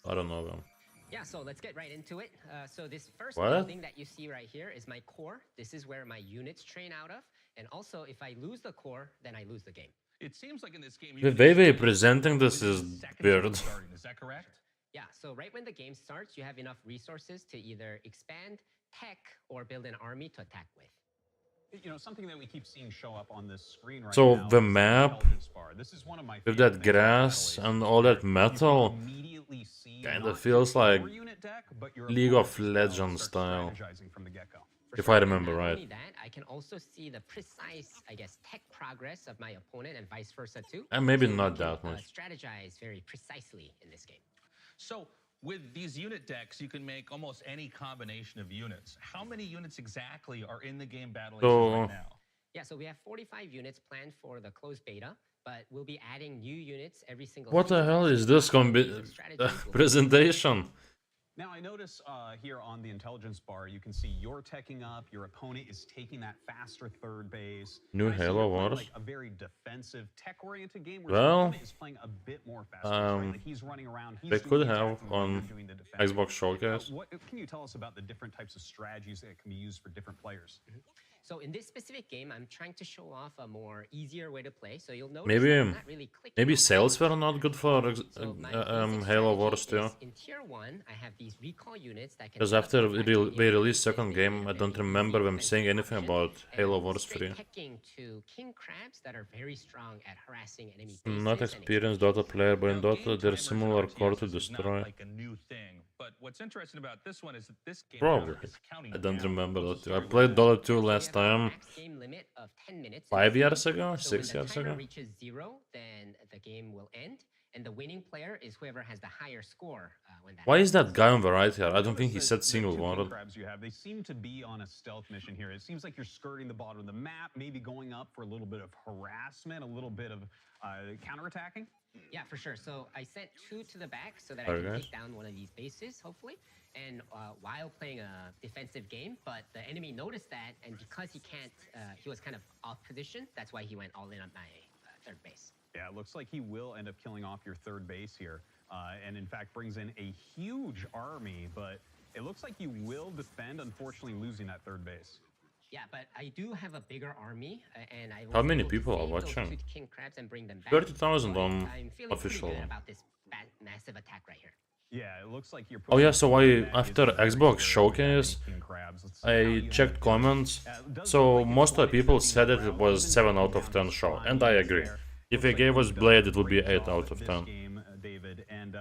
I don't know them. Yeah, so let's get right into it. So this first What? building that you see right here is my core. This is where my units train out of. And also, if I lose the core, then I lose the game. It seems like in this game The way they're presenting this is weird. Is that correct? Yeah, so right when the game starts, you have enough resources to either expand, tech, or build an army to attack with. You know, something that we keep seeing show up on this screen right So now the is map intelligence bar. This is one of my with favorite that things about grass Battleace. and all that metal Immediately see kind not of feels just like your unit deck, but your League opponent's of as well, Legends start style. strategizing from the get-go. If I remember Not right. only that, I can also see the precise, I guess, tech progress of my opponent and vice versa too. And maybe So not we can, that much. strategize very precisely in this game. So with these unit decks, you can make almost any combination of units. How many units exactly are in the game Battleace So- right now? Yeah, so we have 45 units planned for the closed beta, but we'll be adding new units every single What the season. hell is this presentation? Now I notice here on the intelligence bar, you can see you're teching up, your opponent is taking that faster third base. New And I see Halo you're playing, Wars? like a very defensive, tech-oriented game where Well, your opponent is playing a bit more fast. Right? Like he's running around, he's they doing could the have attacking while on you're doing the defense. Xbox Showcase. What can you tell us about the different types of strategies that can be used for different players? So in this specific game, I'm trying to show off a more easier way to play. So you'll notice Maybe that I'm not really clicking maybe on sales were not good for So my basic Halo strategy Wars too. is in tier 1, I have these recall units that can Because after they released second game, I don't remember them saying anything about Halo Wars 3. hacking to king crabs that are very strong at harassing enemy I'm not bases and experienced Dota player, but in Dota there's similar core to This is not destroy. like a new thing, but what's interesting about this one is that this game Probably. is counting I don't down. remember that. I played Dota 2 last time. game limit of 10 minutes. 5 years ago? So 6 when years the timer ago? reaches 0, then the game will end, and the winning player is whoever has the higher score when that Why is that guy on the right here? I don't think he said single Two world. crabs you have, they seem to be on a stealth mission here. It seems like you're skirting the bottom of the map, maybe going up for a little bit of harassment, a little bit of counterattacking. Yeah, for sure. So I sent 2 to the back so that I can Okay. take down one of these bases, hopefully. And while playing a defensive game, but the enemy noticed that, and because he can't, he was kind of off position. That's why he went all in on my third base. Yeah, it looks like he will end up killing off your third base here, and in fact brings in a huge army. But It looks like you will defend, unfortunately losing that third base. Yeah, but I do have a bigger army, and I. How many people are watching? 30,000 on official. About this massive attack right here. Yeah, it looks like you're. Oh yeah, so after Xbox Showcase, I checked comments. So most of the people said that it was 7 out of 10 show, and I agree. If they gave us Blade, it would be 8 out of 10. David, and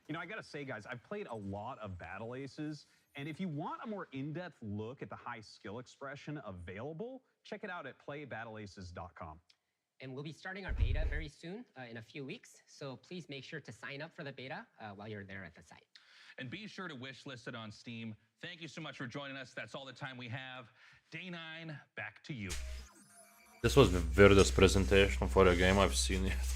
you know, I gotta say, guys, I've played a lot of Battle Aces, and if you want a more in-depth look at the high skill expression available, check it out at playbattleaces.com. And we'll be starting our beta very soon, in a few weeks. So please make sure to sign up for the beta while you're there at the site. And be sure to wishlist it on Steam. Thank you so much for joining us. That's all the time we have. Day 9, back to you. This was the weirdest presentation for a game I've seen yet.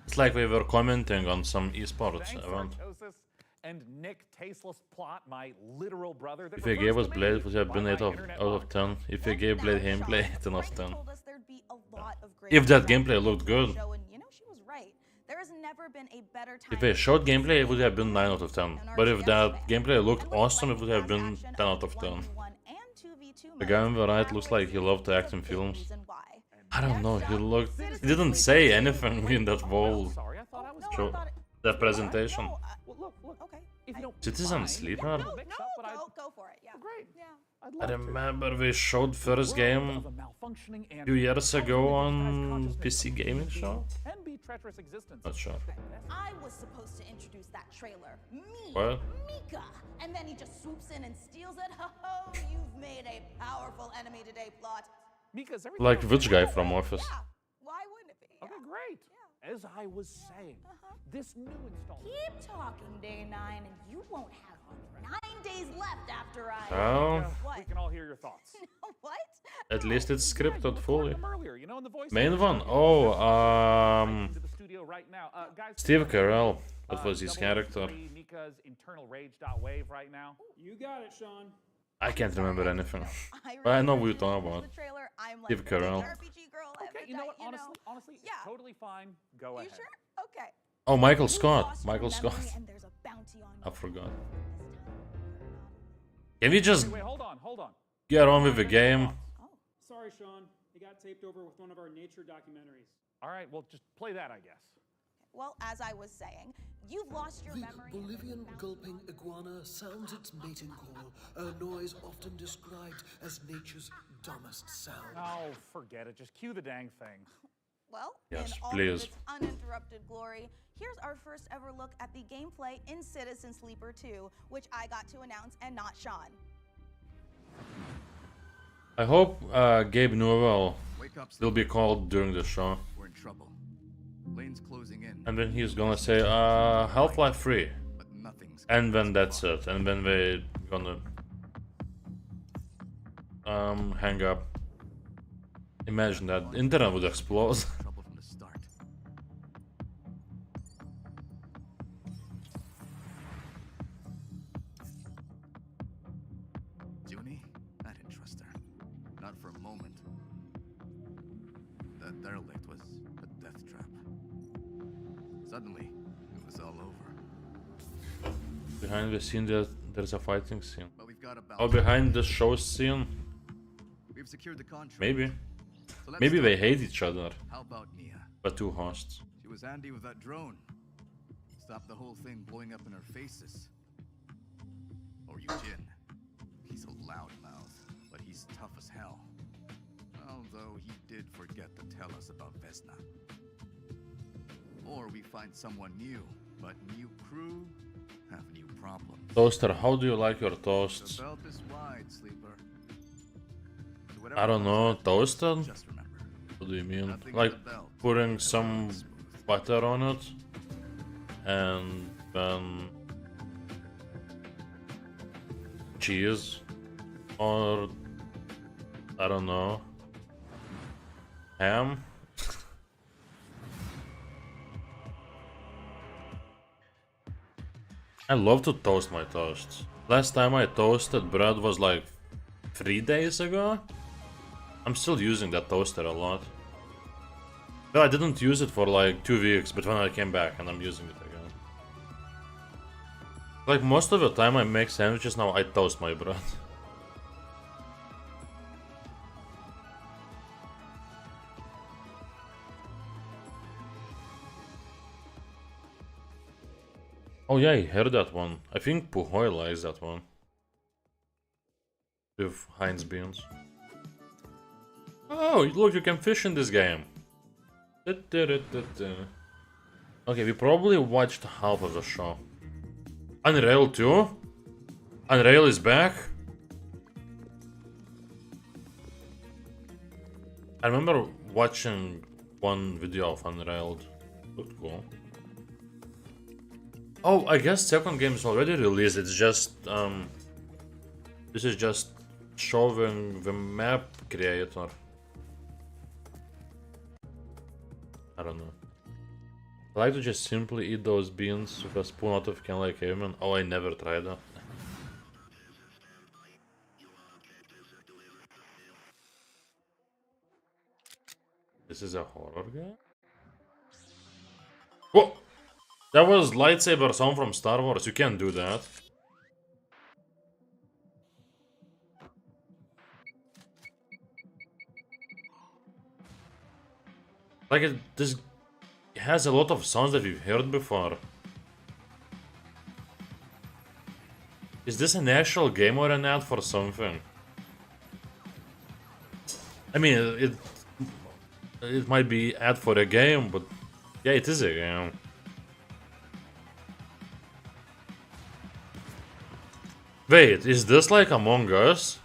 It's like we were commenting on some esports event. And Nick Tasteless Plot, my literal brother. If they gave us Blade, it would have been 8 out of 10. If they gave Blade gameplay, 10 out of 10. If that gameplay looked good. If they showed gameplay, it would have been 9 out of 10. But if that gameplay looked awesome, it would have been 10 out of 10. The guy on the right looks like he loved to act in films. I don't know, he didn't say anything in that whole show, that presentation. Citizen Sleeper? Go for it, yeah. Great. Yeah. I remember we showed first game a few years ago on PC Gaming Show? Not sure. I was supposed to introduce that trailer. Me, what? Mika. And then he just swoops in and steals it. Ho-ho, you've made a powerful enemy today, Plot. Mika's Like which guy from Office? Yeah. Why wouldn't it be? Yeah. Okay, great. Yeah. As I was saying, this new installment. Keep talking, Day 9, and you won't have 9 days left after I. Oh. What? We can all hear your thoughts. What? At least it's scripted fully. Earlier, you know, in the voice Main one? Oh, into the studio right now. Guys, Steve Carell. That was his character. Mika's internal rage.wave right now. You got it, Sean. I can't remember anything. But I know what you're talking about. Steve Carell. Okay, you know what? Honestly, yeah. Totally fine. Go ahead. You sure? Okay. Oh, Michael Scott. Michael Scott. I forgot. Can we just wait, hold on. get on with the game? Sorry, Sean. He got taped over with one of our nature documentaries. All right, well, just play that, I guess. Well, as I was saying, you've lost your memory. The Bolivian gulping iguana sounds its mating call, a noise often described as nature's dumbest sound. Oh, forget it. Just cue the dang thing. Well, yes, in all please. of its uninterrupted glory, here's our first ever look at the gameplay in Citizen Sleeper 2, which I got to announce and not Sean. I hope Gabe Newell will be called during the show. We're in trouble. Lane's closing in. And then he's gonna say, Half-Life 3. And then that's it. And then we're gonna hang up. Imagine that. Internet would explode. Trouble from the start. Junie? I didn't trust her. Not for a moment. That derelict was a death trap. Suddenly, it was all over. Behind the scene, there's a fighting scene. But we've got about Oh, behind the show scene? We've secured the contract. Maybe. So Maybe they start. hate each other. How about Nia? The two hosts. She was handy with that drone. Stopped the whole thing blowing up in our faces. Or Eugene. He's a loudmouth, but he's tough as hell. Although he did forget to tell us about Vesna. Or we find someone new, but new crew have new problems. Toaster, how do you like your toasts? The belt is wide, Sleeper. I don't know, toasted? What do you mean? Like putting some butter on it and then cheese or I don't know, ham? I love to toast my toasts. Last time I toasted bread was like 3 days ago. I'm still using that toaster a lot. Well, I didn't use it for like 2 weeks, but when I came back and I'm using it again. Like most of the time I make sandwiches now, I toast my bread. Oh yeah, I heard that one. I think Puhoy likes that one. With Heinz beans. Oh, look, you can fish in this game. Okay, we probably watched half of the show. Unrail 2? Unrail is back? I remember watching one video of Unrailed. Looked cool. Oh, I guess second game is already released. It's just this is just showing the map creator. I don't know. I like to just simply eat those beans with a spoon out of can like caveman. Oh, I never tried that. This is a horror game? Whoa! That was lightsaber sound from Star Wars. You can't do that. Like this has a lot of sounds that we've heard before. Is this an actual game or an ad for something? I mean, it might be ad for a game, but yeah, it is a game. Wait, is this like Among Us?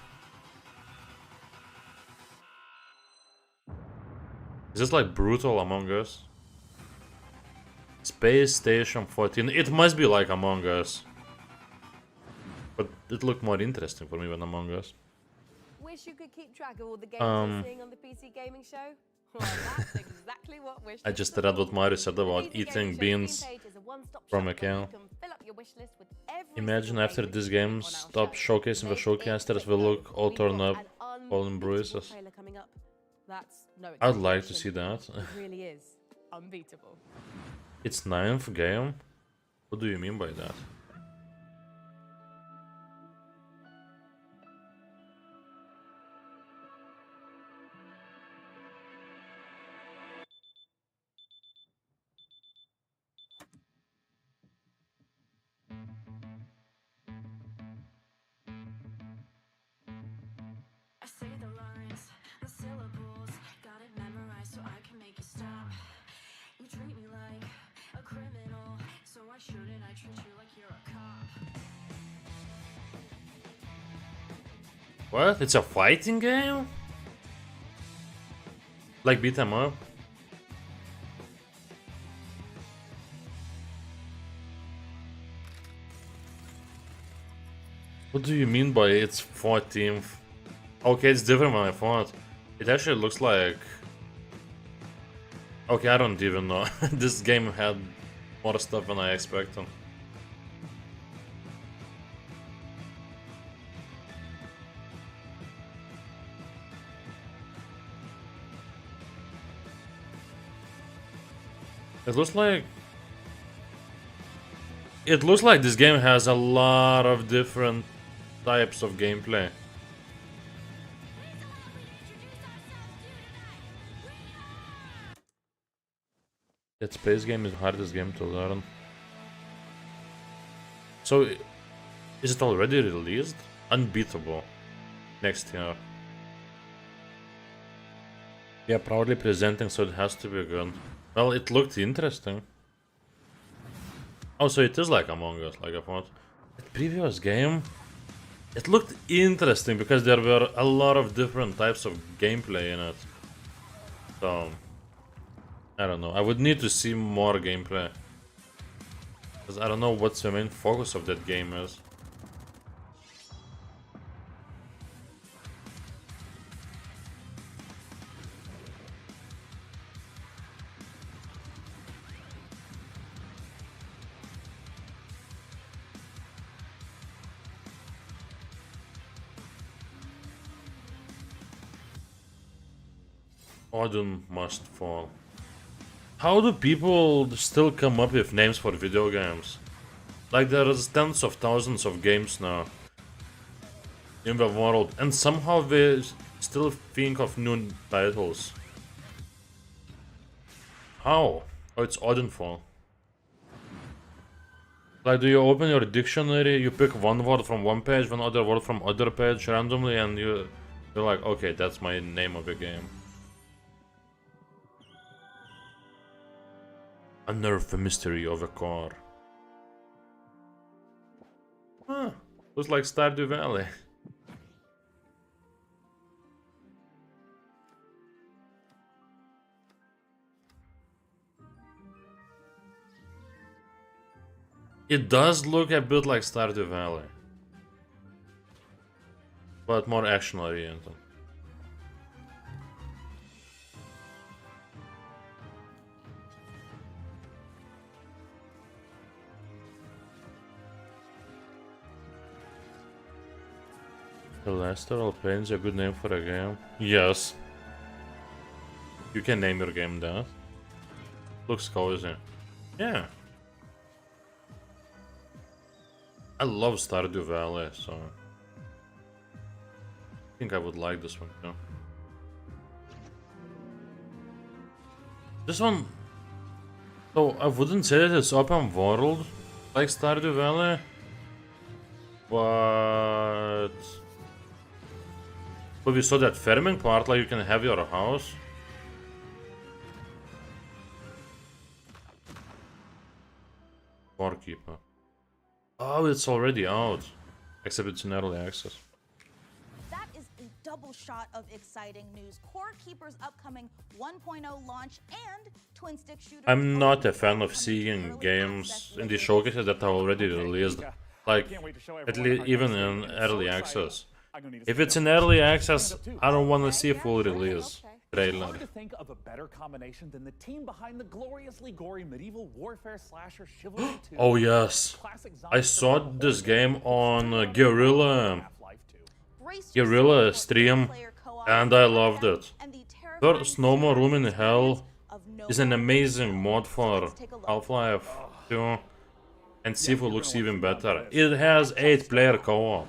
Is this like brutal Among Us? Space Station 14. It must be like Among Us. But it looked more interesting for me than Among Us. Wish you could keep track of all the games you're seeing on the PC Gaming Show? Well, that's exactly what Wish I just read what Mario said about eating beans from a can. Imagine after this game stops showcasing the showcasters will look all torn up, all in bruises. I'd like to see that. It really is unbeatable. It's 9th game? What do you mean by that? What? It's a fighting game? Like beat 'em up? What do you mean by it's 14th? Okay, it's different than I thought. It actually looks like... Okay, I don't even know. This game had more stuff than I expected. It looks like this game has a lot of different types of gameplay. That space game is the hardest game to learn. So, is it already released? Unbeatable. Next year. Yeah, proudly presenting, so it has to be good. Well, it looked interesting. Oh, so it is like Among Us, like I thought. The previous game, it looked interesting because there were a lot of different types of gameplay in it. So, I don't know. I would need to see more gameplay. Because I don't know what's the main focus of that game is. Odin must fall. How do people still come up with names for video games? Like there's tens of thousands of games now in the world, and somehow we still think of new titles. How? Oh, it's Odinfall. Like, do you open your dictionary, you pick one word from one page, one other word from other page randomly, and you're like, okay, that's my name of the game. Unearth the mystery of a car. Huh. Looks like Stardew Valley. It does look a bit like Stardew Valley, but more action oriented. Celestial Plains, a good name for a game. Yes. You can name your game that. Looks cozy. Yeah. I love Stardew Valley, so I think I would like this one too. This one, so I wouldn't say that it's open world like Stardew Valley, but we saw that farming part, like you can have your house. Barkeeper. Oh, it's already out. Except it's in early access. That is a double shot of exciting news. Core Keeper's upcoming 1.0 launch and twin stick shooter. I'm not a fan of seeing games in the showcases that are already released. Like, at least even in early access. If it's in early access, I don't want to see a full release trailer. Hard to think of a better combination than the team behind the gloriously gory medieval warfare slasher Chivalry 2. Oh yes, I saw this game on Guerrilla stream, and I loved it. There's No More Room in Hell is an amazing mod for Half-Life 2, and Sifu looks even better. It has 8-player co-op.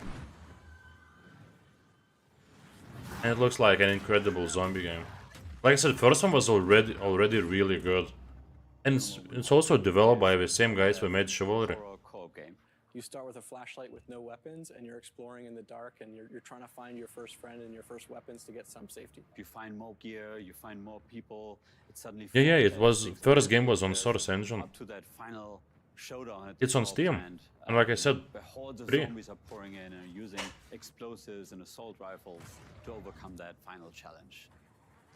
And it looks like an incredible zombie game. Like I said, first one was already really good. And it's also developed by the same guys who made Chivalry. You start with a flashlight with no weapons, and you're exploring in the dark, and you're trying to find your first friend and your first weapons to get some safety. You find more gear, you find more people. It suddenly Yeah, it was first game was on Source Engine. Up to that final showdown. It's on Steam, and like I said, the hordes of free. zombies are pouring in and using explosives and assault rifles to overcome that final challenge.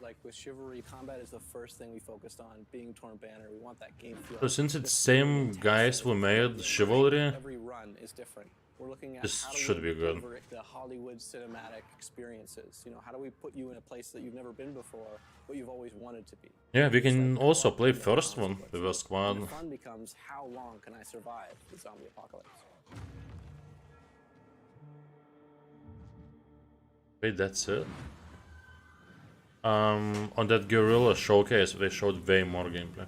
Like with Chivalry, combat is the first thing we focused on. Being Torn Banner, we want that game feel. So since it's same guys who made Chivalry, every run is different. We're looking at this how do should we be good. deliver the Hollywood cinematic experiences. You know, how do we put you in a place that you've never been before, but you've always wanted to be? Yeah, we can also play first one with a squad. And the fun becomes, how long can I survive the zombie apocalypse? Wait, that's it? On that Guerrilla showcase, they showed way more gameplay.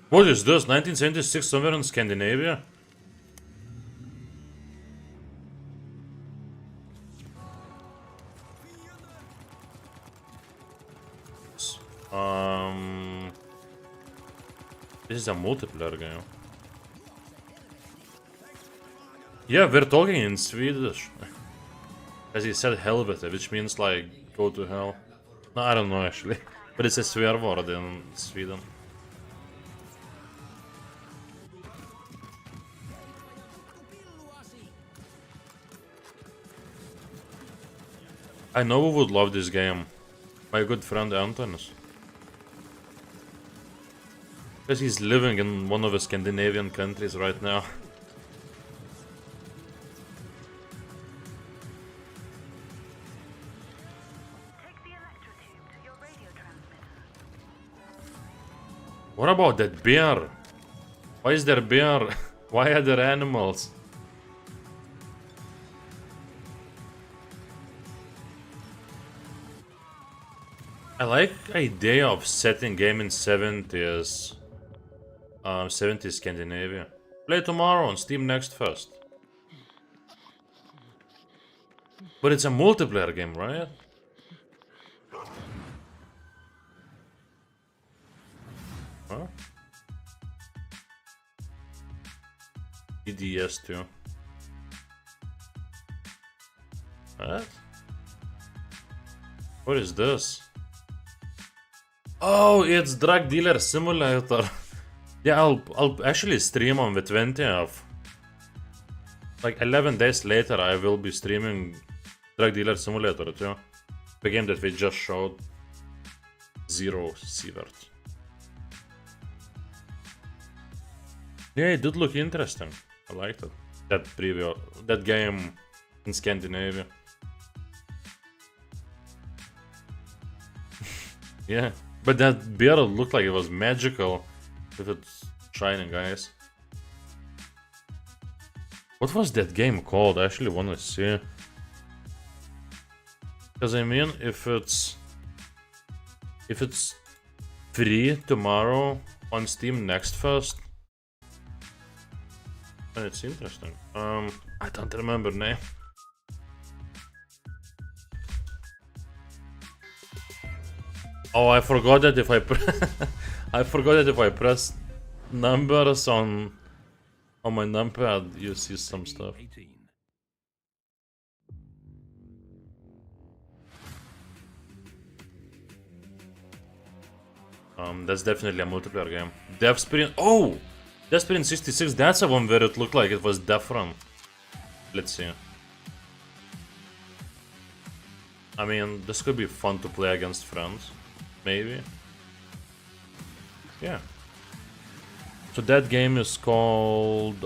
What is this? 1976 somewhere in Scandinavia? This is a multiplayer game. Yeah, we're talking in Swedish. As he said helvete, which means like go to hell. No, I don't know actually. But it's a swear word in Sweden. I know who would love this game. My good friend Antonis. Because he's living in one of the Scandinavian countries right now. What about that bear? Why is there a bear? Why are there animals? I like the idea of setting game in 70s 70s Scandinavia. Play tomorrow on Steam Next Fest. But it's a multiplayer game, right? Huh? EDS too. What? What is this? Oh, it's Drug Dealer Simulator. Yeah, I'll actually stream on the 20th. Like 11 days later, I will be streaming Drug Dealer Simulator too. The game that we just showed. Zero Sievert. Yeah, it did look interesting. I liked it. That preview, that game in Scandinavia. Yeah, but that beard looked like it was magical with its shining eyes. What was that game called? I actually want to see. Because I mean, if it's free tomorrow on Steam Next Fest, then it's interesting. I don't remember name. Oh, I forgot that if I I forgot that if I press numbers on my numpad, you see some stuff. That's definitely a multiplayer game. Death Sprint. Oh, Death Sprint 66. That's a one where it looked like it was different. Let's see. I mean, this could be fun to play against friends. Maybe. Yeah. So that game is called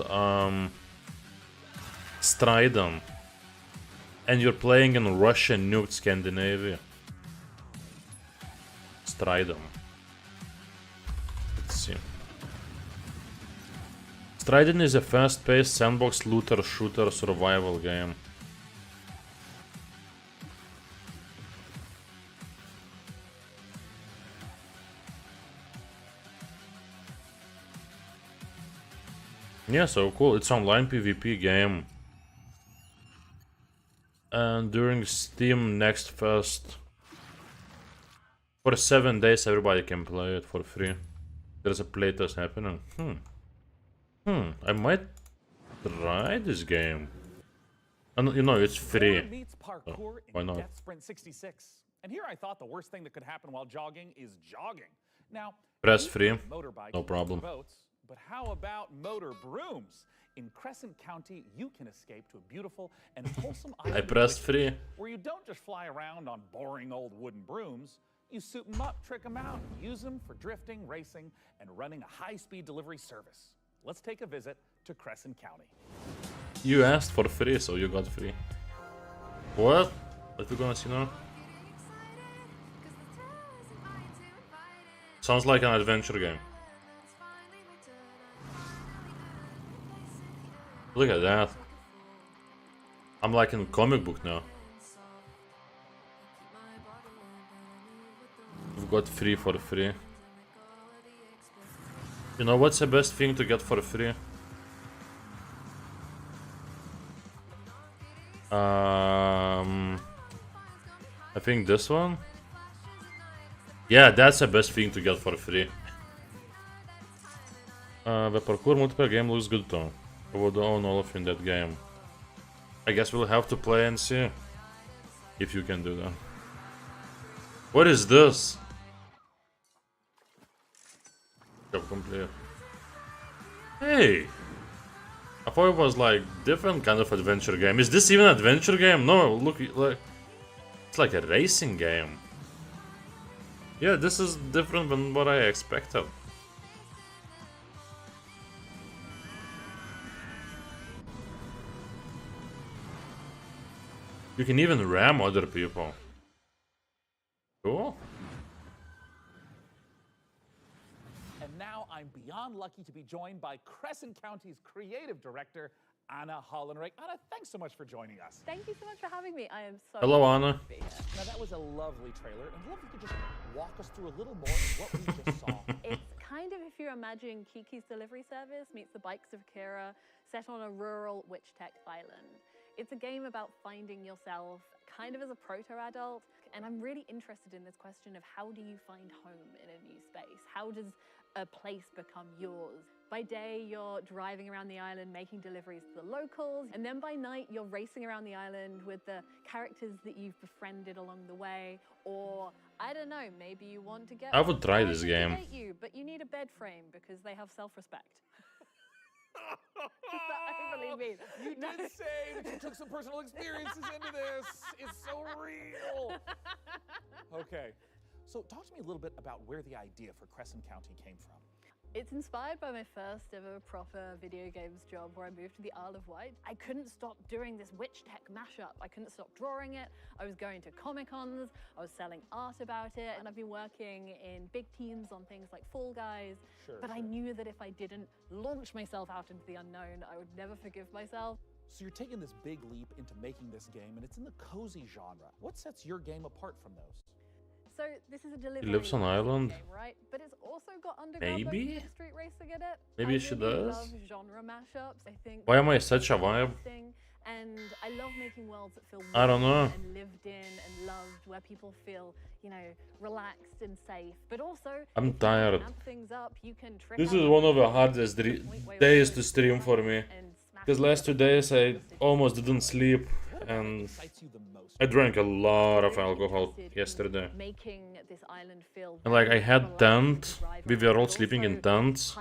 Stridon. And you're playing in Russian nuked Scandinavia. Stridon. Let's see. Stridon is a fast-paced sandbox looter shooter survival game. Yeah, so cool. It's online PvP game. And during Steam Next Fest, for 7 days everybody can play it for free. There's a playtest happening. I might try this game. And you know, it's free. So why not? Death Sprint 66. And here I thought the worst thing that could happen while jogging is jogging. Now, Press free. No problem. But how about motor brooms? In Crescent County, you can escape to a beautiful and wholesome I pressed free. where you don't just fly around on boring old wooden brooms. You suit them up, trick them out, use them for drifting, racing, and running a high-speed delivery service. Let's take a visit to Crescent County. You asked for free, so you got free. What? What we gonna see now? Sounds like an adventure game. Look at that. I'm like in comic book now. We've got free for free. You know what's the best thing to get for free? I think this one. Yeah, that's the best thing to get for free. The parkour multiplayer game looks good though. I would own all of you in that game. I guess we'll have to play and see if you can do that. What is this? Job complete. Hey! I thought it was like different kind of adventure game. Is this even an adventure game? No, look, like it's like a racing game. Yeah, this is different than what I expected. You can even ram other people. Cool. And now I'm beyond lucky to be joined by Crescent County's creative director, Anna Hollenreich. Anna, thanks so much for joining us. Thank you so much for having me. I am so Hello, Anna. to be here. Now, that was a lovely trailer, and I'd love if you could just walk us through a little more of what we just saw. It's kind of, if you you imagine Kiki's Delivery Service meets the Bikes of Kira, set on a rural Witch Tech island. It's a game about finding yourself kind of as a proto-adult, and I'm really interested in this question of how do you find home in a new space? How does a place become yours? By day, you're driving around the island making deliveries to the locals, and then by night, you're racing around the island with the characters that you've befriended along the way, or I don't know, maybe you want to get I would try this game. date you, but you need a bed frame because they have self-respect. Is that overly mean? You did say that you took some personal experiences into this. It's so real. Okay, so talk to me a little bit about where the idea for Crescent County came from. It's inspired by my first ever proper video games job where I moved to the Isle of Wight. I couldn't stop doing this Witch Tech mashup. I couldn't stop drawing it. I was going to Comic-Cons. I was selling art about it. And I've been working in big teams on things like Fall Guys. But I knew that if I didn't launch myself out into the unknown, I would never forgive myself. So you're taking this big leap into making this game, and it's in the cozy genre. What sets your game apart from those? So this is a delivery He lives on island. game, right? But it's also got underground Maybe? like street racing in it. Maybe I she really does. love genre mashups. I think Why am I such a vibe? and I love making worlds that feel I don't warm know. and lived in and loved, where people feel, you know, relaxed and safe. But also, I'm if you tired. amp things up, you can trick This out is one of the hardest days to stream for me. Because last 2 days I almost didn't sleep and I drank a lot of alcohol yesterday. making this island feel And like I had tent, we were all sleeping in tents,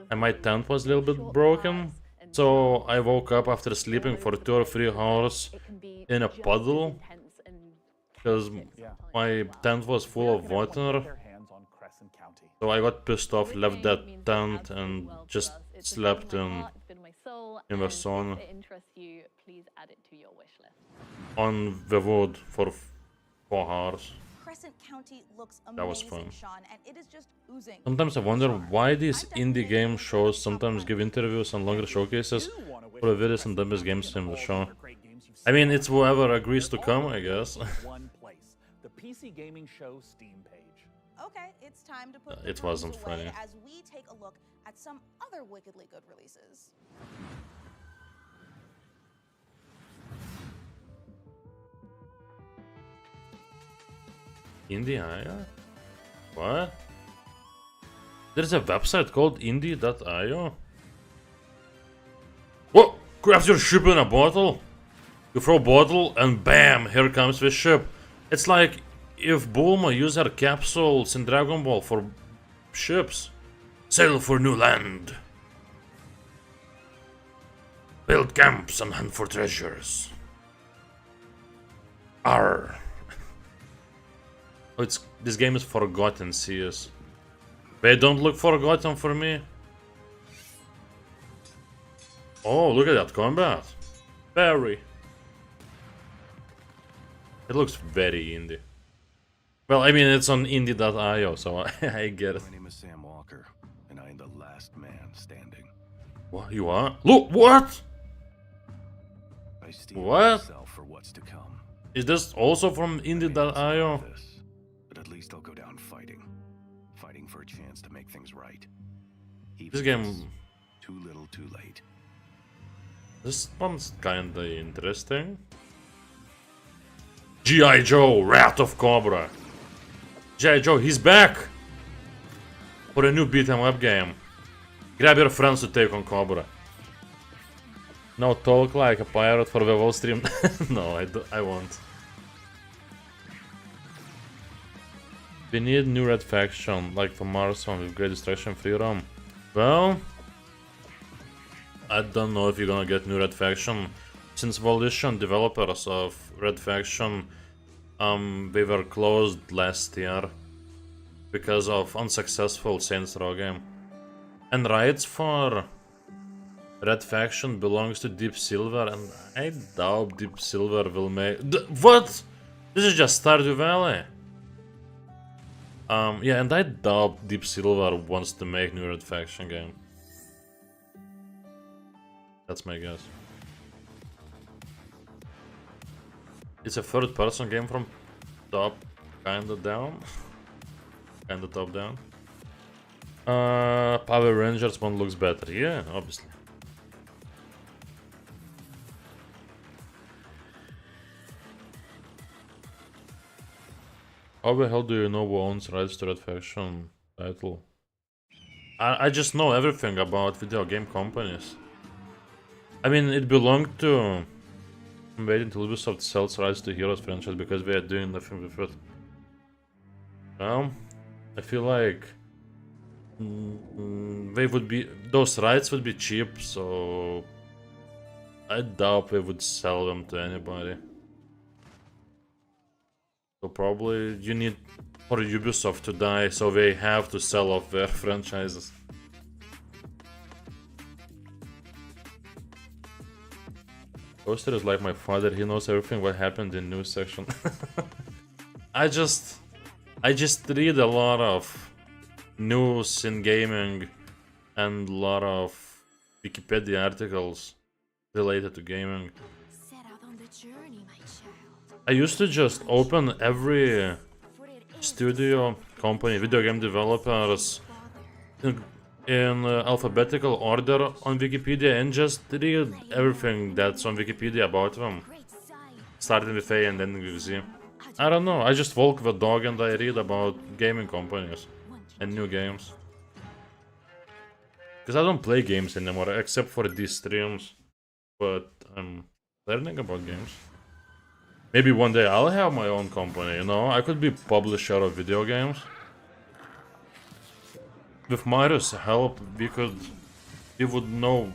and my tent was a little bit broken. So I woke up after sleeping for 2 or 3 hours in a puddle because my tent was full of water. So I got pissed off, left that tent and just slept in the sun If it interests you, please add it to your wish list. on the wood for 4 hours. Crescent County looks amazing, That was fun. Sean, and it is just oozing. Sometimes I wonder why these indie game shows sometimes give interviews and longer showcases for the various and dumbest games in the show. I mean, it's whoever agrees to come, I guess. One place, the PC Gaming Show Steam page. Okay, it's time to put It the wasn't rules away funny. as we take a look at some other wickedly good releases. Indie.io? What? There's a website called indie.io? What? Grabs your ship in a bottle? You throw a bottle and bam, here comes the ship. It's like if Bulma used her capsules in Dragon Ball for ships. Sail for new land. Build camps and hunt for treasures. Arr. Oh, this game is Forgotten Seas. They don't look forgotten for me. Oh, look at that combat. Very. It looks very indie. Well, I mean, it's on indie.io, so I get it. My name is Sam Walker, and I am the last man standing. What? You are? Look, what? I steel What? myself for what's to come. Is this also from indie.io? But at least I'll go down fighting. Fighting for a chance to make things right. This Even if game... it's too little, too late. This one's kinda interesting. G.I. Joe, Wrath of Cobra. G.I. Joe, he's back! For a new beat-em-up game. Grab your friends to take on Cobra. Now talk like a pirate for the whole stream. No, I won't. We need new red faction, like the Mars one with Great Destruction Free Roam. Well... I don't know if you're gonna get new red faction. Since Volition, developers of red faction, they were closed last year because of unsuccessful Saints Row game. And rights for red faction belongs to Deep Silver, and I doubt Deep Silver will make... What? This is just Stardew Valley. Yeah, and I doubt Deep Silver wants to make new red faction game. That's my guess. It's a third-person game from top, kinda down. Kinda top-down. Power Rangers one looks better. Yeah, obviously. How the hell do you know who owns rights to Red Faction title? I just know everything about video game companies. I mean, it belonged to... I'm waiting until Ubisoft sells rights to Heroes franchise because they are doing nothing with it. Well, I feel like... they would be... those rights would be cheap, so... I doubt they would sell them to anybody. So probably you need for Ubisoft to die, so they have to sell off their franchises. Toaster is like my father, he knows everything what happened in news section. I just read a lot of news in gaming and a lot of Wikipedia articles related to gaming. Set out on the journey, my child. I used to just open every studio, company, video game developers in alphabetical order on Wikipedia and just read everything that's on Wikipedia about them. Starting with A and ending with Z. I don't know, I just walk the dog and I read about gaming companies and new games. Because I don't play games anymore, except for these streams. But I'm learning about games. Maybe one day I'll have my own company, you know? I could be publisher of video games. With Mario's help, we would know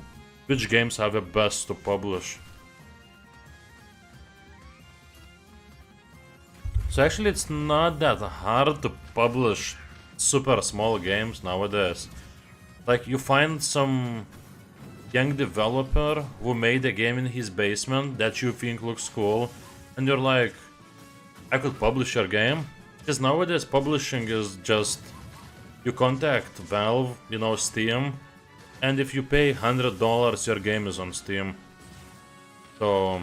which games are the best to publish. So actually it's not that hard to publish super small games nowadays. Like you find some young developer who made a game in his basement that you think looks cool, and you're like, I could publish your game? Because nowadays publishing is just, you contact Valve, you know, Steam, and if you pay $100, your game is on Steam. So,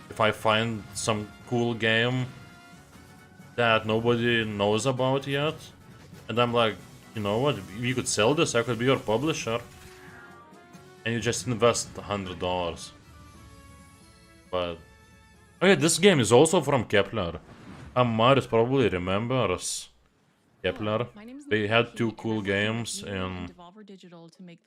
if I find some cool game that nobody knows about yet, and I'm like, you know what, we could sell this, I could be your publisher. And you just invest $100. But okay, this game is also from Kepler. Marius probably remembers Kepler. They had two cool games in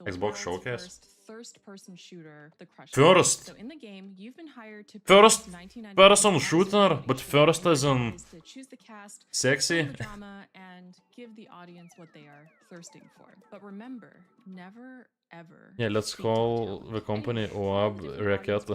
Xbox Showcase. First-person shooter, the Crush. First. So in the game, you've been hired to First-person shooter, but first as in choose the cast, sexy. the drama, and give the audience what they are thirsting for. But remember, never ever. Yeah, let's call the company OAB Racket.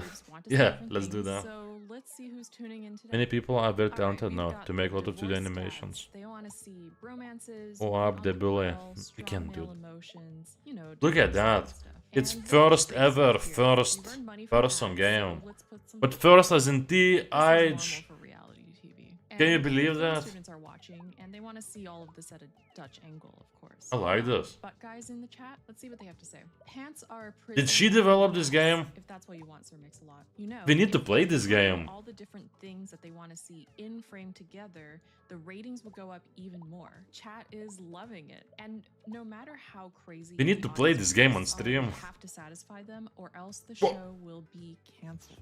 Yeah, let's do that. So let's see who's tuning in today. Many people are very talented now to make a lot of 2D animations. They want to see romances, OAB Debule. You can do it. emotions, you know, Look at that. It's first ever first person game. But first as in TH. Can you believe that? Students are watching and they want to see all of this at a Dutch angle, of course. I like this. But guys in the chat, let's see what they have to say. Pants are pretty. Did she develop this game? If that's what you want, Sir Mix-a-Lot. You know, We need to if play they this show game. All the different things that they want to see in frame together, the ratings will go up even more. Chat is loving it. And no matter how crazy We need the to play audience this game is, on stream. you have to satisfy them or else the show will be cancelled.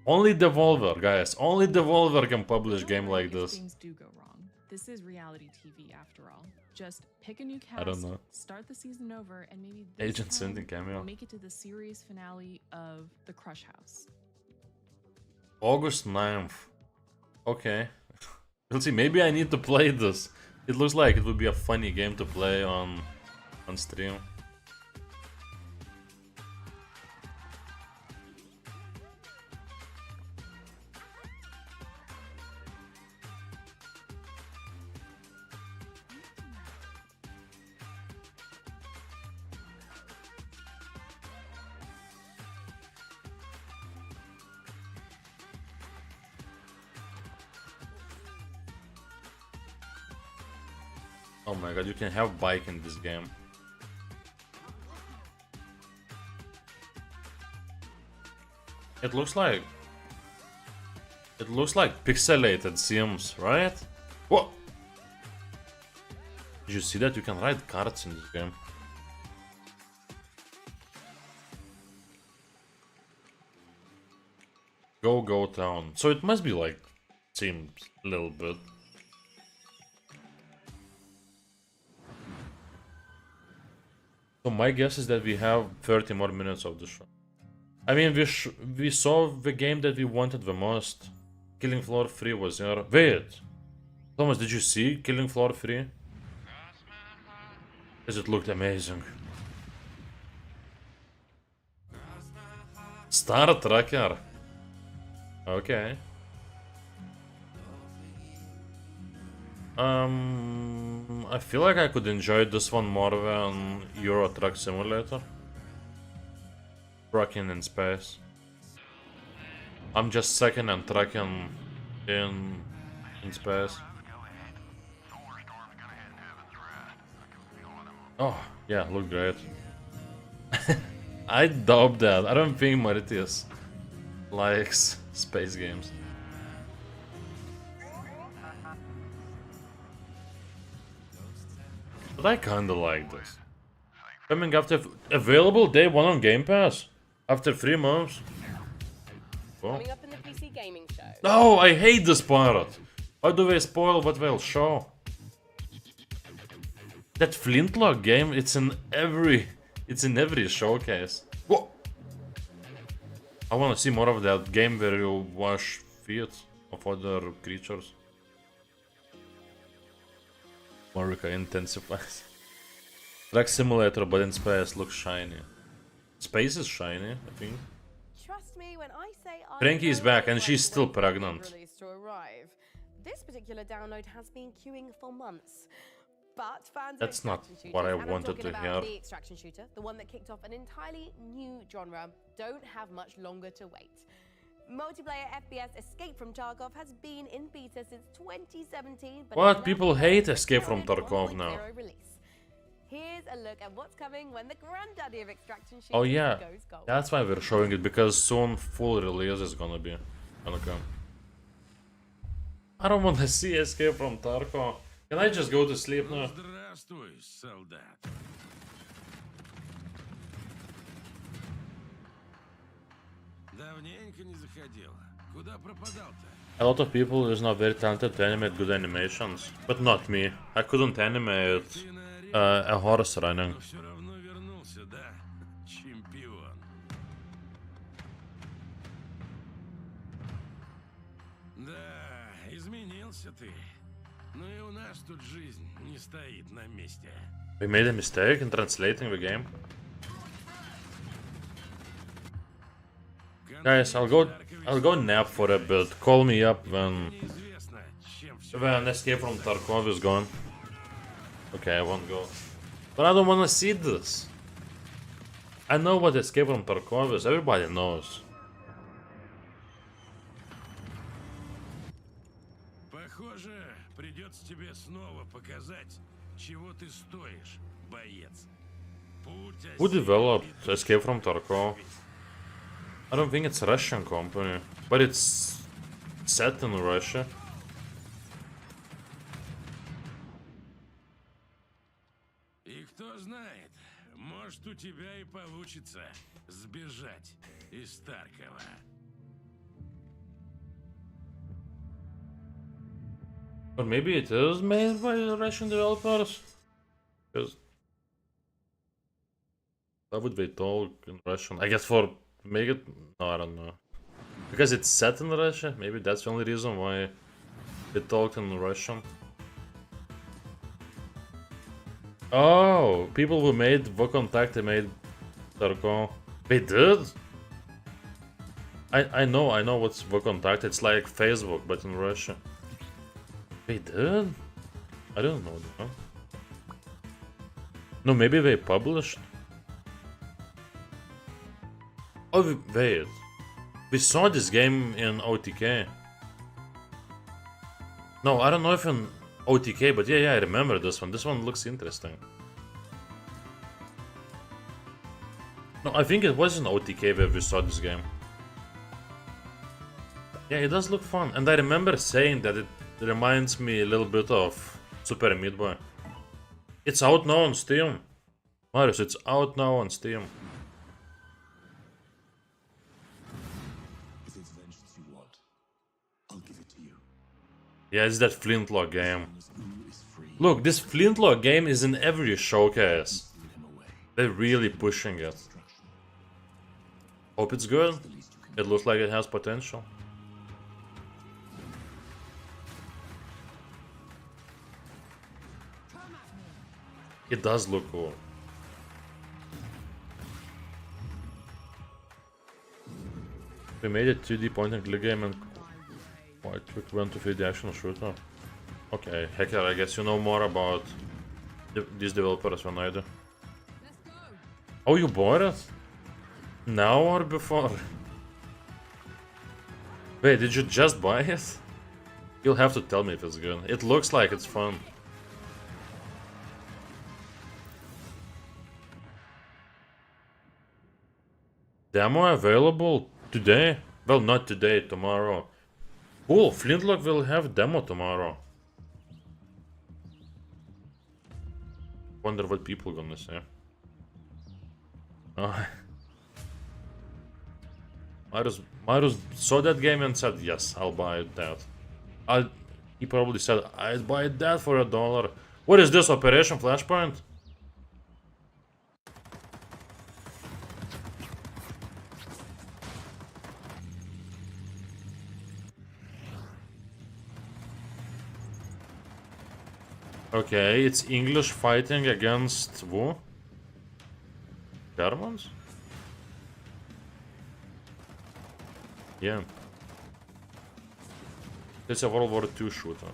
Only Devolver, guys. Only Devolver can publish game like this. Things do go wrong. This is reality TV after all. Just pick a new cast, I don't know. start the season over, and maybe this Agent time Cindy cameo. we'll make it to the series finale of The Crush House. August 9th. Okay. We'll see. Maybe I need to play this. It looks like it would be a funny game to play on stream. Oh my god, you can have bike in this game. It looks like pixelated Sims, right? What? Did you see that? You can ride carts in this game. Go town. So it must be like, seems a little bit. So my guess is that we have 30 more minutes of the show. I mean, we saw the game that we wanted the most. Killing Floor 3 was here. Wait! Thomas, did you see Killing Floor 3? Because it looked amazing. Star Tracker. Okay. I feel like I could enjoy this one more than Euro Truck Simulator. Trucking in space. I'm just second and trucking in space. Oh, yeah, look great. I doubt that. I don't think Mauritius likes space games. But I kinda like this. Coming after available day 1 on Game Pass after 3 months. Whoa. Coming up in the PC gaming show. No, I hate this part. Why do they spoil what they'll show? That Flintlock game, it's in every showcase. Whoa. I wanna see more of that game where you wash feet of other creatures. Marika intensifies. Truck Simulator, but in space looks shiny. Space is shiny, I think. Trust me when I say Frankie is back and she's still pregnant. To arrive. This particular download has been queuing for months. But fans That's of not extraction what I shooters, and I'm wanted talking to about hear. The extraction shooter, the one that kicked off an entirely new genre, don't have much longer to wait. Multiplayer FPS Escape from Tarkov has been in beta since 2017. But What? People hate Escape from Tarkov now. Release. Here's a look at what's coming when the granddaddy of extraction shooters Oh yeah, goes gold. that's why we're showing it, because soon full release is gonna come. I don't want to see Escape from Tarkov. Can I just go to sleep now? Здравствуй, солдат. Давненько не заходил. Куда пропадал-то? A lot of people is not very talented to animate good animations, but not me. I couldn't animate a horse running. Все равно вернулся, да? Чемпион. Да, изменился ты. Но и у нас тут жизнь не стоит на месте. We made a mistake in translating the game. Guys, I'll go nap for a bit. Call me up when Escape from Tarkov is gone. Okay, I won't go. But I don't want to see this. I know what Escape from Tarkov is. Everybody knows. Похоже, придется тебе снова показать, чего ты стоишь, боец. Who developed Escape from Tarkov? I don't think it's a Russian company, but it's set in Russia. И кто знает, может у тебя и получится сбежать из Таркова. Or maybe it is made by Russian developers? Because why would they talk in Russian? I guess for make it... No, I don't know. Because it's set in Russia? Maybe that's the only reason why they talked in Russian. Oh, people who made VKontakte, they made Tarkov. They did? I know what's VKontakte. It's like Facebook, but in Russia. They did? I don't know that. No, maybe they published. Oh, wait. We saw this game in OTK. No, I don't know if in OTK, but yeah, I remember this one. This one looks interesting. No, I think it was in OTK where we saw this game. Yeah, it does look fun. And I remember saying that it reminds me a little bit of Super Meat Boy. It's out now on Steam. Marius, it's out now on Steam. If it's vengeance you want, I'll give it to you. Yeah, it's that Flintlock game. Look, this Flintlock game is in every showcase. They're really pushing it. Hope it's good. It looks like it has potential. It does look cool. We made a 2D point and click game and quite quick went to 3D action shooter. Okay, Hacker, I guess you know more about these developers than I do. Oh, you bought it? Now or before? Wait, did you just buy it? You'll have to tell me if it's good. It looks like it's fun. Demo available today? Well, not today, tomorrow. Cool, Flintlock will have demo tomorrow. Wonder what people gonna say. Oh. Marius saw that game and said, yes, I'll buy that. He probably said, I'd buy that for $1. What is this, Operation Flashpoint? Okay, it's English fighting against who? Germans? Yeah. It's a World War II shooter.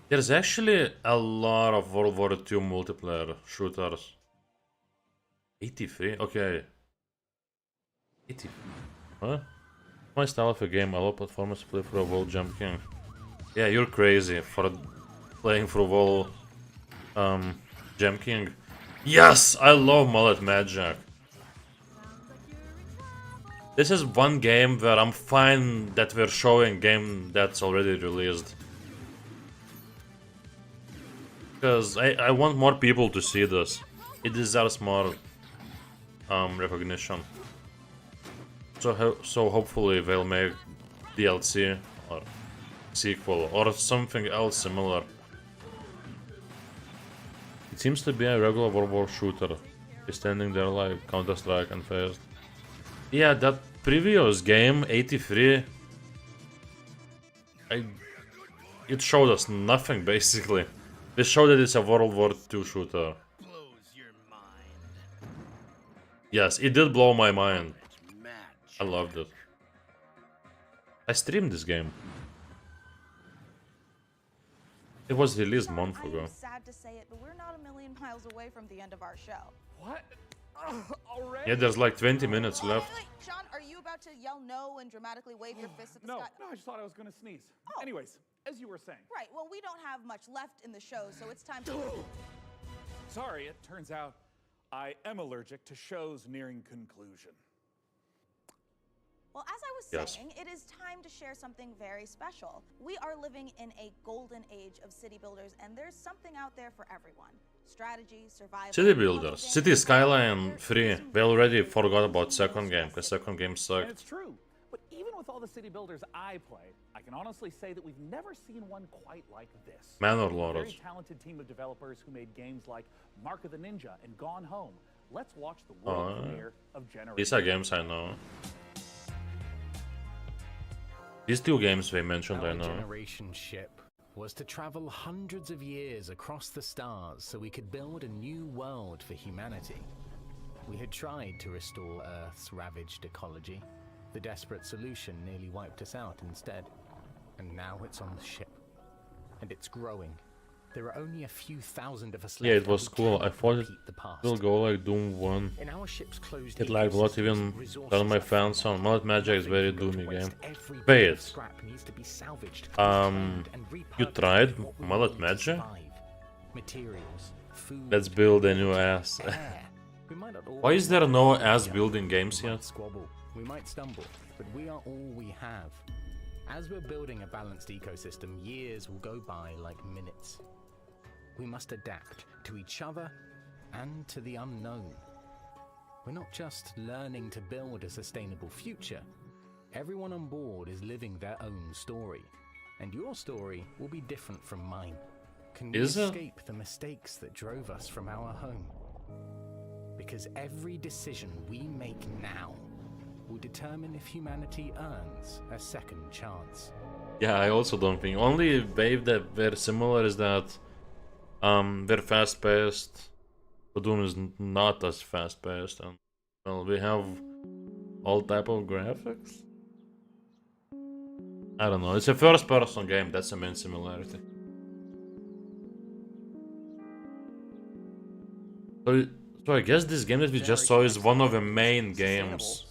There's actually a lot of World War II multiplayer shooters. 83? Okay. 80. What? My style of a game, allow platformers to play for a wall jump king. Yeah, you're crazy for playing for a wall jump king. Yes, I love Mullet Magic. This is one game where I'm fine that we're showing game that's already released. Because I want more people to see this. It deserves more recognition. So hopefully they'll make DLC or sequel or something else similar. It seems to be a regular World War shooter. He's standing there like Counter-Strike and Phased. Yeah, that previous game, 83, it showed us nothing basically. They showed that it's a World War II shooter. Yes, it did blow my mind. I loved it. I streamed this game. It was released a month ago. I'm sad to say it, but we're not a million miles away from the end of our show. What? Already? Yeah, there's like 20 minutes left. Wait, Sean, are you about to yell no and dramatically wave your fist at the sky? No, I just thought I was going to sneeze. Anyways, as you were saying. Right, well, we don't have much left in the show, so it's time to... Sorry, it turns out I am allergic to shows nearing conclusion. Well, as I was saying, it is time to share something very special. We are living in a golden age of city builders, and there's something out there for everyone. Strategy, survival... City builders. City Skyline 3. We already forgot about second game, because second game sucked. And it's true. But even with all the city builders I played, I can honestly say that we've never seen one quite like this. Manor A Lords. very talented team of developers who made games like Mark of the Ninja and Gone Home. Let's watch the world premiere of Generation. These are games I know. These two games they mentioned I know. Our generation ship was to travel hundreds of years across the stars so we could build a new world for humanity. We had tried to restore Earth's ravaged ecology. The desperate solution nearly wiped us out instead. And now it's on the ship. And it's growing. There are only a few thousand of us left. Yeah, it was cool. I thought it will go like Doom 1. In our ship's closed It lagged a lot, even tell my fans on Mullet Magic is very doomy game. Wait. You tried Mullet Magic? Let's build a new ass. Why is there no ass building games yet? we might stumble, but we are all we have. As we're building a balanced ecosystem, years will go by like minutes. We must adapt to each other and to the unknown. We're not just learning to build a sustainable future. Everyone on board is living their own story, and your story will be different from mine. Can we escape the mistakes that drove us from our home? Because every decision we make now will determine if humanity earns a second chance. Yeah, I also don't think. Only wave that they're similar is that they're fast-paced. But Doom is not as fast-paced, and well, we have all type of graphics. I don't know. It's a first-person game. That's the main similarity. So I guess this game that we just saw is one of the main games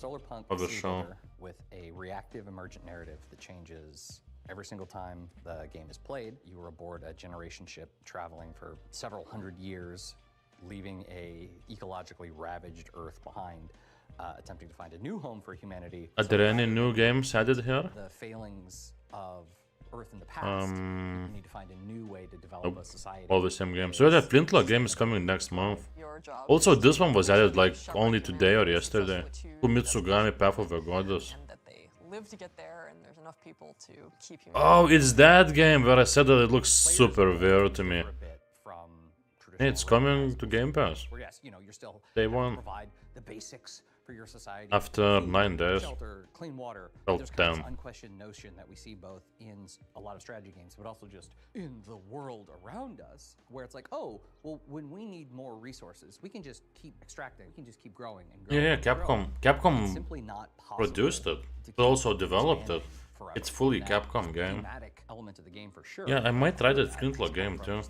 of the show. With a reactive emergent narrative that changes every single time the game is played. You are aboard a generation ship traveling for several hundred years, leaving a ecologically ravaged Earth behind, attempting to find a new home for humanity. Are there any new games added here? The failings of Earth in the past. You need to find a new way to develop a society. All the same games. So the Flintlock game is coming next month. Also, this one was added like only today or yesterday. Kumitsugami Path of the Goddess. Live to get there, and there's enough people to keep you. Oh, it's that game where I said that it looks super weird to me. It's coming to Game Pass. Yes, you know, you're still Day one. Provide the basics for your society. After 9 days. Shelter, clean water. Oh, There's kind of damn. this unquestioned notion that we see both in a lot of strategy games, but also just in the world around us, where it's like, oh, well, when we need more resources, we can just keep extracting. We can just keep growing and growing. Yeah, and growing. Capcom It's simply not possible produced it, but also developed it. It's fully Capcom game. Element of the game for sure. Yeah, I might try that Flintlock game too.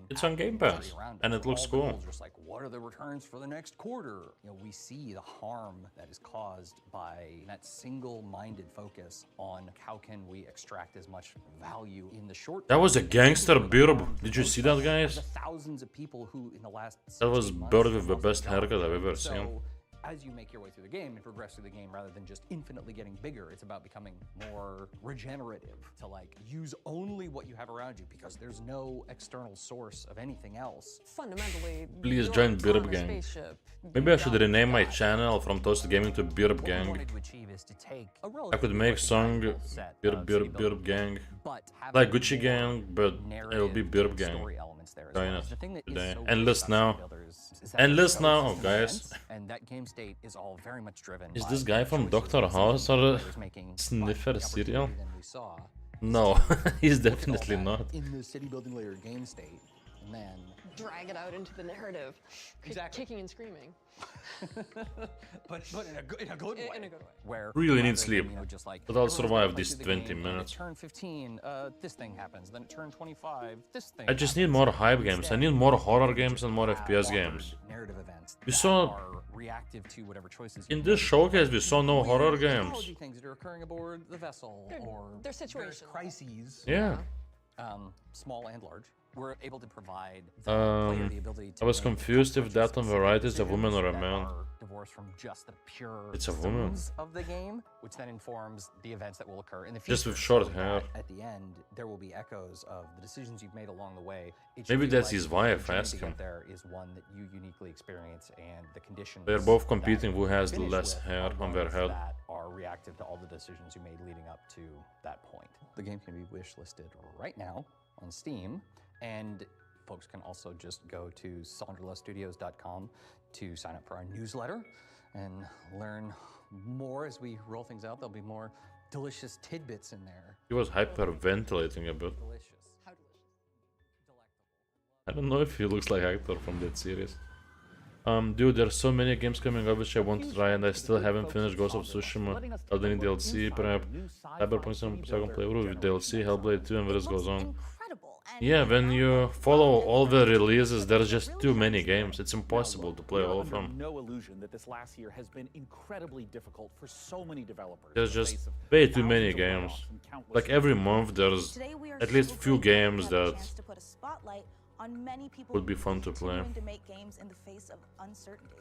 It's on Game Pass, and it looks cool. Just like, what are the returns for the next quarter? You know, we see the harm that is caused by that single-minded focus on how can we extract as much value in the short term. That was a gangster beard. Did you see that, guys? Thousands of people who in the last That was 16 Bird months with the best haircut I've ever so, seen. as you make your way through the game and progress through the game, rather than just infinitely getting bigger, it's about becoming more regenerative to like use only what you have around you because there's no external source of anything else. Fundamentally, Please join Birb Gang. Maybe I should rename my channel from Toast Gaming to Birb Gang. I could make song Birb Gang. Like Gucci Gang, but it'll be Birb Gang. Join us today. Enlist now. Enlist now, guys. And that game state is all very much driven Is by this guy from choices Dr. House or Sniffer serial? No, he's definitely not. in the city building layer game state, and then drag it out into the narrative, kicking and screaming. but in a good way. In a good way. Where Really need rather than, sleep, you know, just like, but I'll everyone's survive gonna play these through the 20 game, and minutes. at turn 15, this thing happens. Then at turn 25, this thing. I just need more hype games. I need more horror games and more FPS games. Narrative events We saw are reactive to whatever choices in you this make. showcase we saw no horror games. Technology things that are occurring aboard the vessel, or they're situational. there's crises. Yeah. Small and large. We're able to provide the player the ability to I was make confused if that on the right is a woman or a man. divorced from just the pure It's a woman. themes of the game, which then informs the events that will occur in the future. Just with short so hair. that At the end, there will be echoes of the decisions you've made along the way. It should Maybe feel that's like his the wife, journey ask to get him. there is one that you uniquely experience, and the conditions They're both that competing who has you finish less with hair are on their ones head. that are reactive to all the decisions you made leading up to that point. The game can be wish listed right now on Steam, and folks can also just go to SandraLaStudios.com to sign up for our newsletter and learn more as we roll things out. There'll be more delicious tidbits in there. He was hyperventilating a bit. I don't know if he looks like Hector from that series. Dude, there's so many games coming up which I want to try and I still haven't finished Ghost of Tsushima. Elden Ring DLC, perhaps Cyberpunk second playthrough with DLC, Hellblade 2, and the list goes on. Yeah, when you follow all the releases, there's just too many games. It's impossible to play all of them. No illusion that this last year has been incredibly difficult for so many developers. There's just way too many games. Like every month, there's at least few games that to put a spotlight on many people would be fun to play. continuing to make games in the face of uncertainty.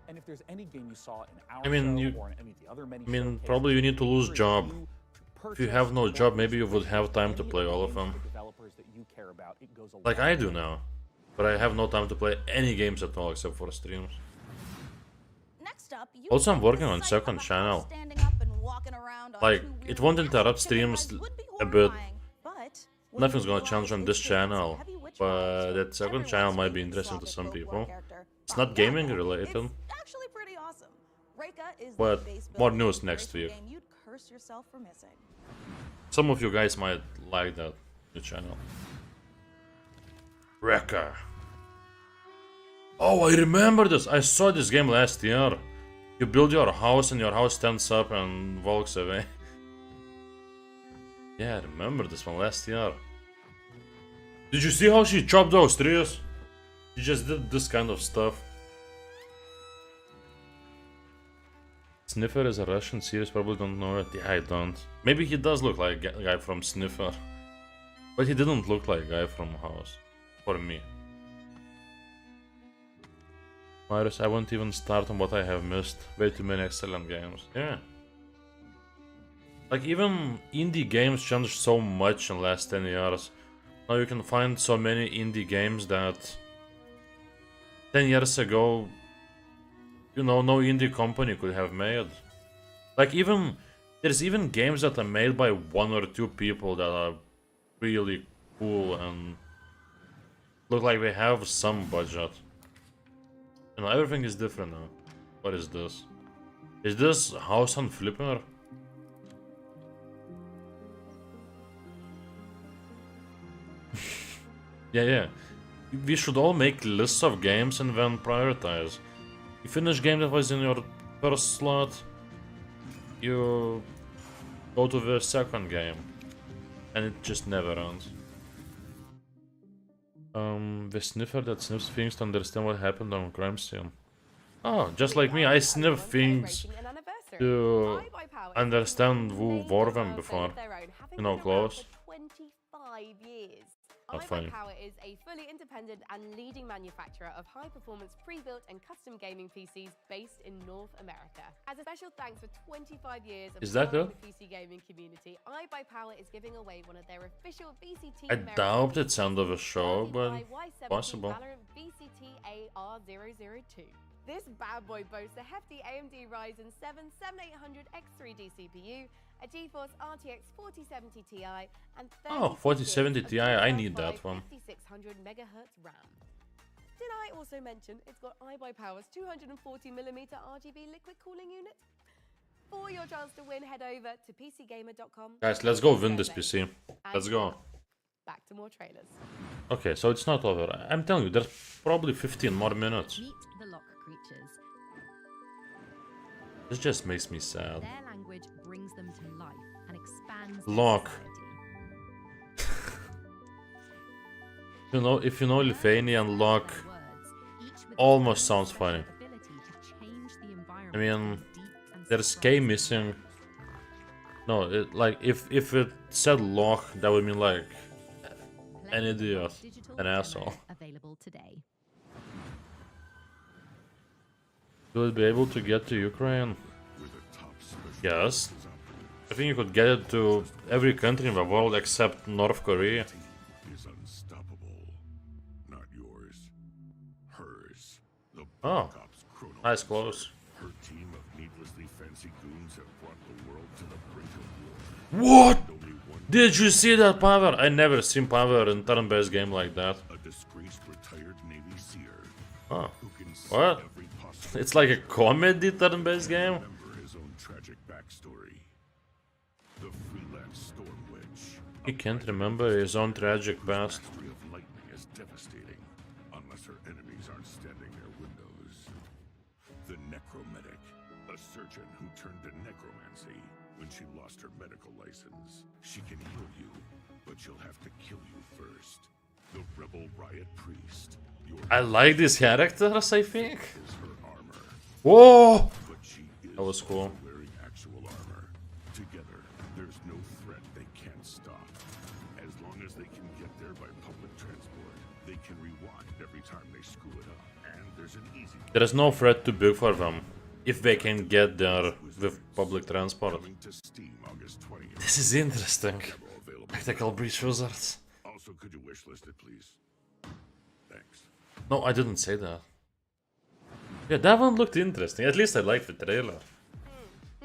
And if there's any game you saw in our I mean, show or in any of the other many showcases, probably you need to lose encourage job. you to If you purchase have no or job, maybe you would stream have time to any play all of games them. for developers that you care about. It goes a Like long I do way. now. But I have no time to play any games at all except for streams. Next up, you Also, I'm have working the on sight second of a house channel. standing up and walking around on Like, two it weird won't massive interrupt chicken streams legs would be a bit. horrifying, but when Nothing's you gonna realize change on it's this based channel. heavy witch But vibes, that second everyone's channel might be favorite interesting to Slavic some folklore people. character. It's not gaming related. It's actually pretty awesome. Reika is But the base more building news next racing week. game you'd curse yourself for missing. Some of you guys might like that new channel. Wrecker. Oh, I remember this. I saw this game last year. You build your house and your house stands up and walks away. Yeah, I remember this one last year. Did you see how she chopped those trees? She just did this kind of stuff. Sniffer is a Russian series, probably don't know it. Yeah, I don't. Maybe he does look like a guy from Sniffer. But he didn't look like a guy from House. For me. Marius, I won't even start on what I have missed. Way too many excellent games. Yeah. Like, even indie games changed so much in the last 10 years. Now you can find so many indie games that 10 years ago, you know, no indie company could have made. Like, there's even games that are made by 1 or 2 people that are really cool and look like they have some budget. You know, everything is different now. What is this? Is this House on Flipper? Yeah. We should all make lists of games and then prioritize. You finish game that was in your first slot, you go to the second game. And it just never ends. The sniffer that sniffs things to understand what happened on crime scene. Oh, just like me, I sniff things to understand who wore them before. You know, clothes. 25 years. Not funny. iBuyPower is a fully independent and leading manufacturer of high-performance pre-built and custom gaming PCs based in North America. As a special thanks for 25 years of Is that serving good? the PC gaming community, iBuyPower is giving away one of their official VCT I doubt it's end of a show, but possible. Valorant VCT AR002. This bad boy boasts a hefty AMD Ryzen 7 7800 X3D CPU, a GeForce RTX 4070 Ti, and 30 Oh, 4070 Ti, I need that one. 5600 MHz RAM. Did I also mention it's got iBuyPower's 240mm RGB liquid cooling unit? For your chance to win, head over to PCGamer.com. Guys, let's go win this PC. Let's go. Back to more trailers. Okay, so it's not over. I'm telling you, there's probably 15 more minutes. Meet the Lock creatures. This just makes me sad. Their language brings them to life and expands Lock. You know, if you know Lithuanian, Lock almost sounds funny. I mean, there's K missing. No, like if it said Lock, that would mean like an idiot, an asshole. Available today. You would be able to get to Ukraine? Yes. I think you could get it to every country in the world except North Korea. Is unstoppable. Not yours. Hers. The Oh, Ops Chrono nice close. Her team of needlessly fancy goons have brought the world to the brink of war. What? Did you see that power? I never seen power in turn-based game like that. A disgraced retired Navy SEER. Oh, Who can see what? every possible It's like a comedy turn-based game? remember his own tragic backstory. The freelance Storm Witch. He can't remember his own tragic past. Mastery of lightning is devastating, unless her enemies aren't standing their windows. The Necromedic, a surgeon who turned to necromancy when she lost her medical license. She can heal you, but she'll have to kill you first. The Rebel Riot Priest. I like these characters, I think. Is her armor. Whoa! But she is That was cool. wearing actual armor. Together, There's no threat they can't stop. As long as they can get there by public transport, they can rewind every time they screw it up. And there's an easy... There is no threat too big for them if they can get there with public transport. This is interesting. Tactical Breach Wizards. Also, could you wishlist it, please? Thanks. No, I didn't say that. Yeah, that one looked interesting. At least I liked the trailer.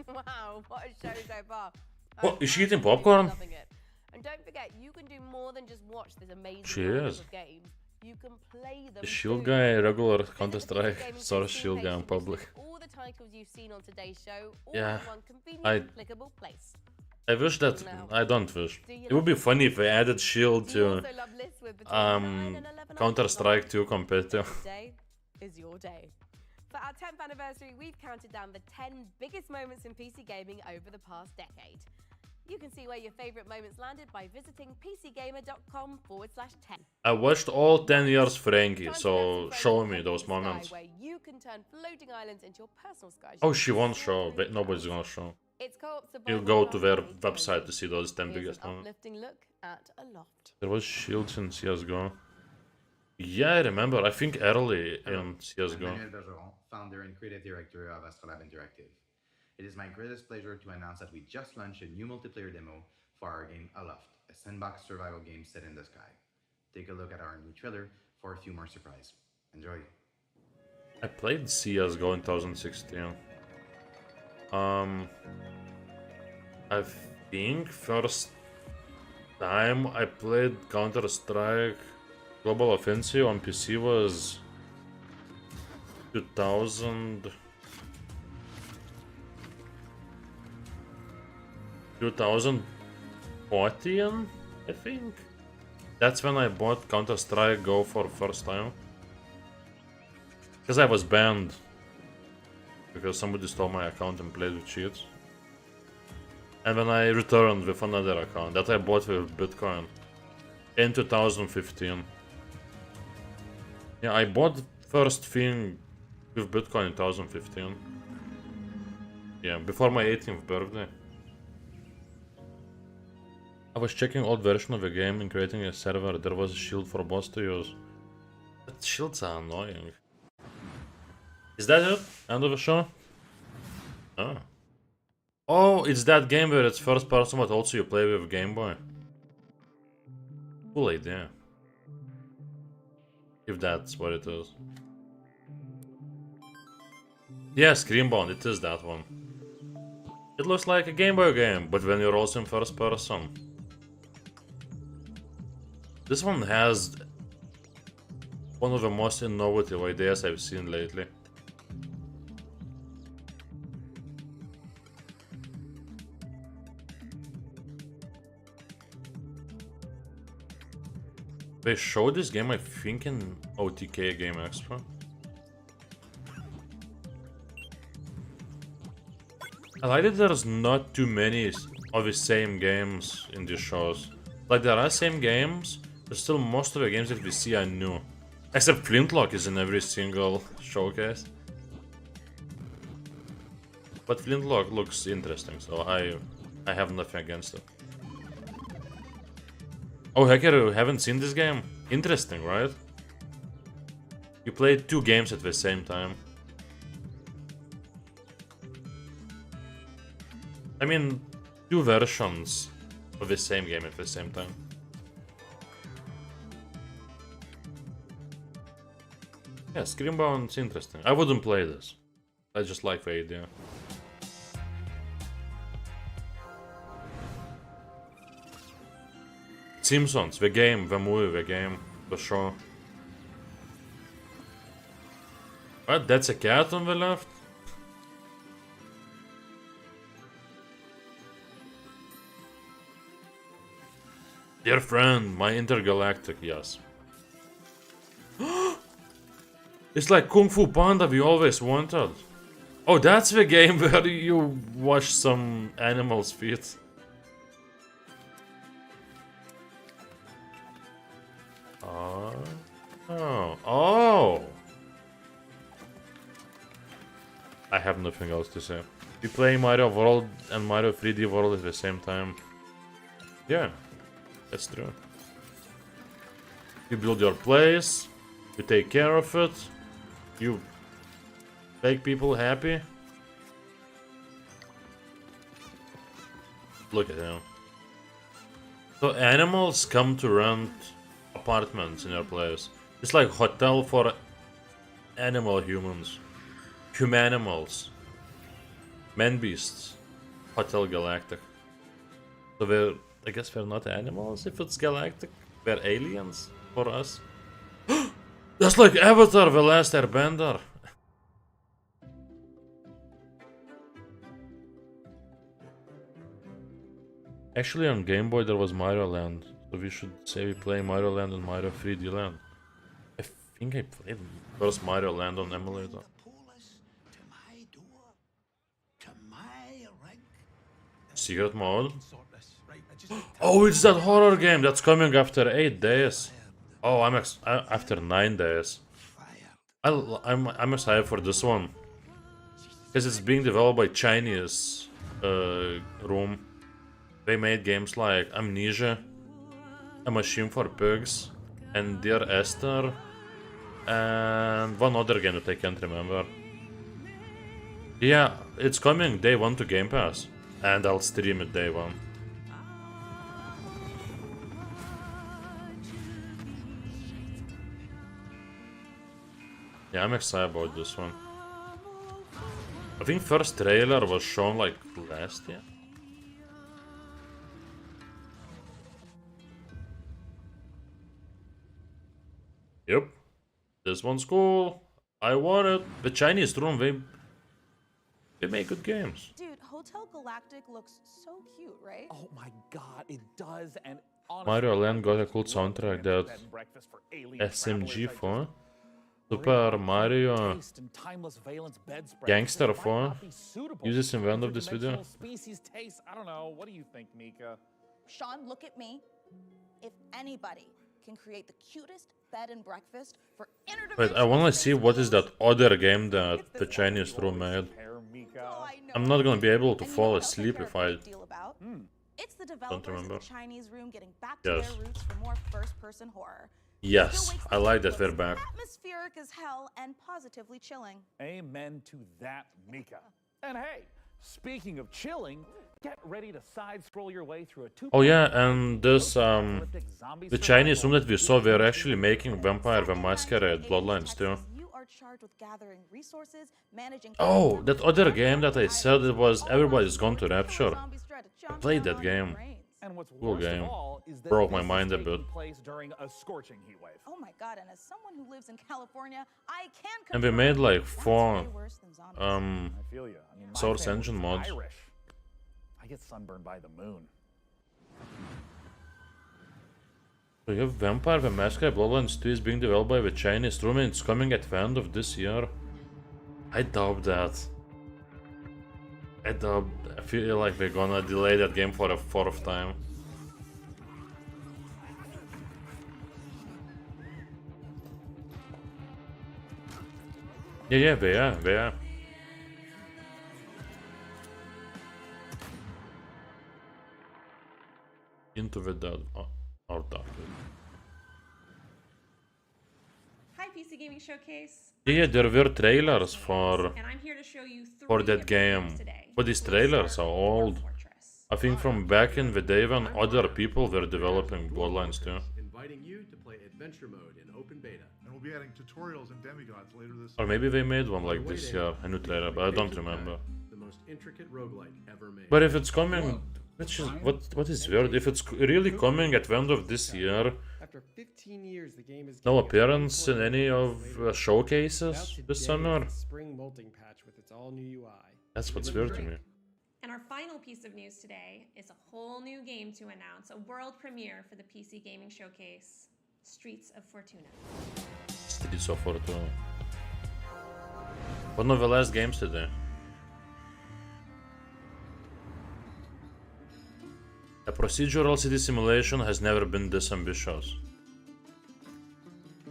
Wow, what a show so far. Oh, is she eating popcorn? Loving it. And don't forget, you can do more than just watch this amazing She lineup is. of games. You can play them The Shield too. guy, regular Counter-Strike, Source Shield guy on public. All the titles you've seen on today's show, all Yeah, in one convenient, clickable place. I wish that... I don't wish. It would be funny if they added Shield to Counter-Strike 2 competitive. Today is your day. For our 10th anniversary, we've counted down the 10 biggest moments in PC gaming over the past decade. You can see where your favorite moments landed by visiting pcgamer.com/10. I watched all 10 years Frankie, so show me those moments. Where you can turn floating islands into your personal sky. Oh, she won't show. Nobody's gonna show. It's co-op You'll go to their website to see those 10 biggest moments. uplifting look at Aloft. There was Shields in CSGO. Yeah, I remember. I think early in CSGO. Manuel Bergeron, founder and creative director of Astrolab Interactive. It is my greatest pleasure to announce that we just launched a new multiplayer demo for our game Aloft, a sandbox survival game set in the sky. Take a look at our new trailer for a few more surprises. Enjoy. I played CSGO in 2016. I think first time I played Counter-Strike Global Offensive on PC was 2014, I think. That's when I bought Counter-Strike Go for the first time. Because I was banned. Because somebody stole my account and played with cheats. And then I returned with another account that I bought with Bitcoin in 2015. Yeah, I bought first thing with Bitcoin in 2015. Yeah, before my 18th birthday. I was checking old version of the game and creating a server. There was a shield for boss to use. But shields are annoying. Is that it? End of the show? Oh. Oh, it's that game where it's first person but also you play with Game Boy. Cool idea. If that's what it is. Yeah, Screenbound, it is that one. It looks like a Game Boy game, but when you're also in first person. This one has one of the most innovative ideas I've seen lately. They showed this game, I think, in OTK Game Expo. I like that there's not too many of the same games in these shows. Like, there are same games, but still most of the games that we see are new. Except Flintlock is in every single showcase. But Flintlock looks interesting, so I have nothing against it. Oh, Hacker, you haven't seen this game? Interesting, right? You played two games at the same time. I mean, two versions of the same game at the same time. Yeah, Screenbound's interesting. I wouldn't play this. I just like the idea. Simpsons, the game, the movie, the game, the show. What? That's a cat on the left? Dear friend, my intergalactic, yes. It's like Kung Fu Panda we always wanted. Oh, that's the game where you watch some animals' feet. Oh. I have nothing else to say. We play Mario World and Mario 3D World at the same time. Yeah, that's true. You build your place, you take care of it, you make people happy. Look at him. So animals come to rent apartments in your place. It's like hotel for animal humans. Humanimals. Man beasts. Hotel Galactic. So we're, I guess we're not animals if it's galactic. We're aliens for us. That's like Avatar, The Last Airbender. Actually on Game Boy there was Mario Land. So we should say we play Mario Land and Mario 3D Land. I think I played first Mario Land on emulator. Secret mode? Oh, it's that horror game that's coming after 8 days. Oh, I'm after 9 days. I'm excited for this one. Because it's being developed by Chinese room. They made games like Amnesia, A Machine for Pigs, and Dear Esther, and one other game that I can't remember. Yeah, it's coming day 1 to Game Pass, and I'll stream it day 1. Yeah, I'm excited about this one. I think first trailer was shown like last year. Yep, this one's cool. I want it. The Chinese room, they make good games. Dude, Hotel Galactic looks so cute, right? Oh my god, it does. And Mario Land got a cool soundtrack that SMG 4, Super Mario Gangster 4 uses in the end of this video. I don't know. What do you think, Mika? Sean, look at me. If anybody can create the cutest bed and breakfast for Wait, I wanna see what is that other game that the Chinese room made. I'm not gonna be able to fall asleep if I It's the don't developers remember. of the Chinese room getting back to their roots for more first-person horror. Yes, I like that we're back. Atmospheric as hell and positively chilling. Amen to that, Mika. And hey, speaking of chilling, get ready to side-scroll your way through a Oh yeah, and this the Chinese room that we saw, we're actually making Vampire the Masquerade Bloodlines too. Oh, that other game that I said it was Everybody's Gone to Rapture. I played that game. Cool game. Broke my mind a bit. During a scorching heat wave. Oh my god, and as someone who lives in California, I can And we made like 4 I feel you. I mean, my Source family's Engine mods. Irish. I get sunburned by the moon. So you have Vampire the Masquerade Bloodlines 2 is being developed by the Chinese room and it's coming at the end of this year. I doubt that. I feel like we're gonna delay that game for a 4th time. Yeah, they are. Into the dead or dark. Hi, PC Gaming Showcase. Yeah, there were trailers for And I'm here to show you that game. But these trailers are old. I think from back in the day when other people were developing Bloodlines too. Inviting you to play Adventure Mode in open beta. And we'll be adding tutorials and demigods later this Or maybe they made one like this year, a new trailer, but I don't remember. The most intricate roguelike ever made. But if it's coming, which is what is weird, if it's really coming at the end of this year, After 15 years, the game is no appearance in any of showcases this summer. spring molting patch with its all new UI. That's what's weird to me. And our final piece of news today is a whole new game to announce, a world premiere for the PC Gaming Showcase, Streets of Fortuna. Streets of Fortuna. One of the last games today. A procedural city simulation has never been this ambitious.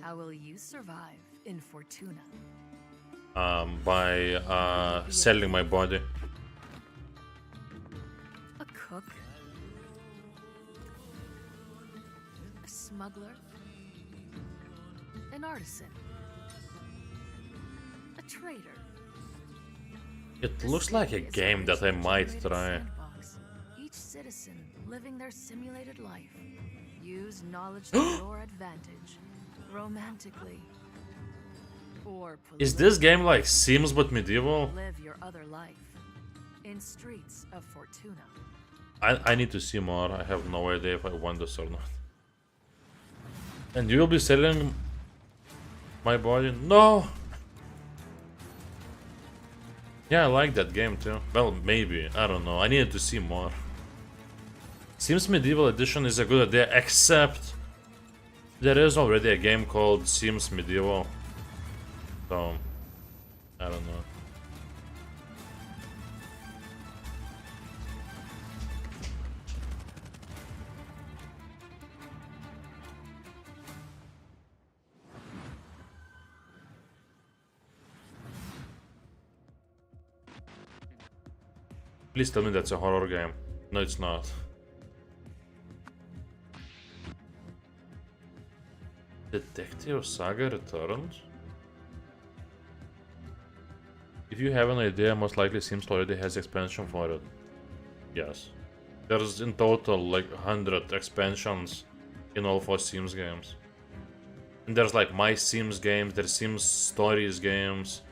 How will you survive in Fortuna? By selling my body. cook, a smuggler, an artisan, a trader. It looks like a game that I might try. Each citizen living their simulated life. Use knowledge to your advantage, romantically or politically. Is this game like Sims but medieval? Live your other life in Streets of Fortuna. I need to see more. I have no idea if I want this or not. And you will be selling my body? No! Yeah, I like that game too. Well, maybe. I don't know. I needed to see more. Sims Medieval Edition is a good idea, except there is already a game called Sims Medieval. So, I don't know. Please tell me that's a horror game. No, it's not. Detective Saga Returned? If you have an idea, most likely Sims already has expansion for it. Yes. There's in total like 100 expansions in all 4 Sims games. And there's like My Sims games, there's Sims Stories games.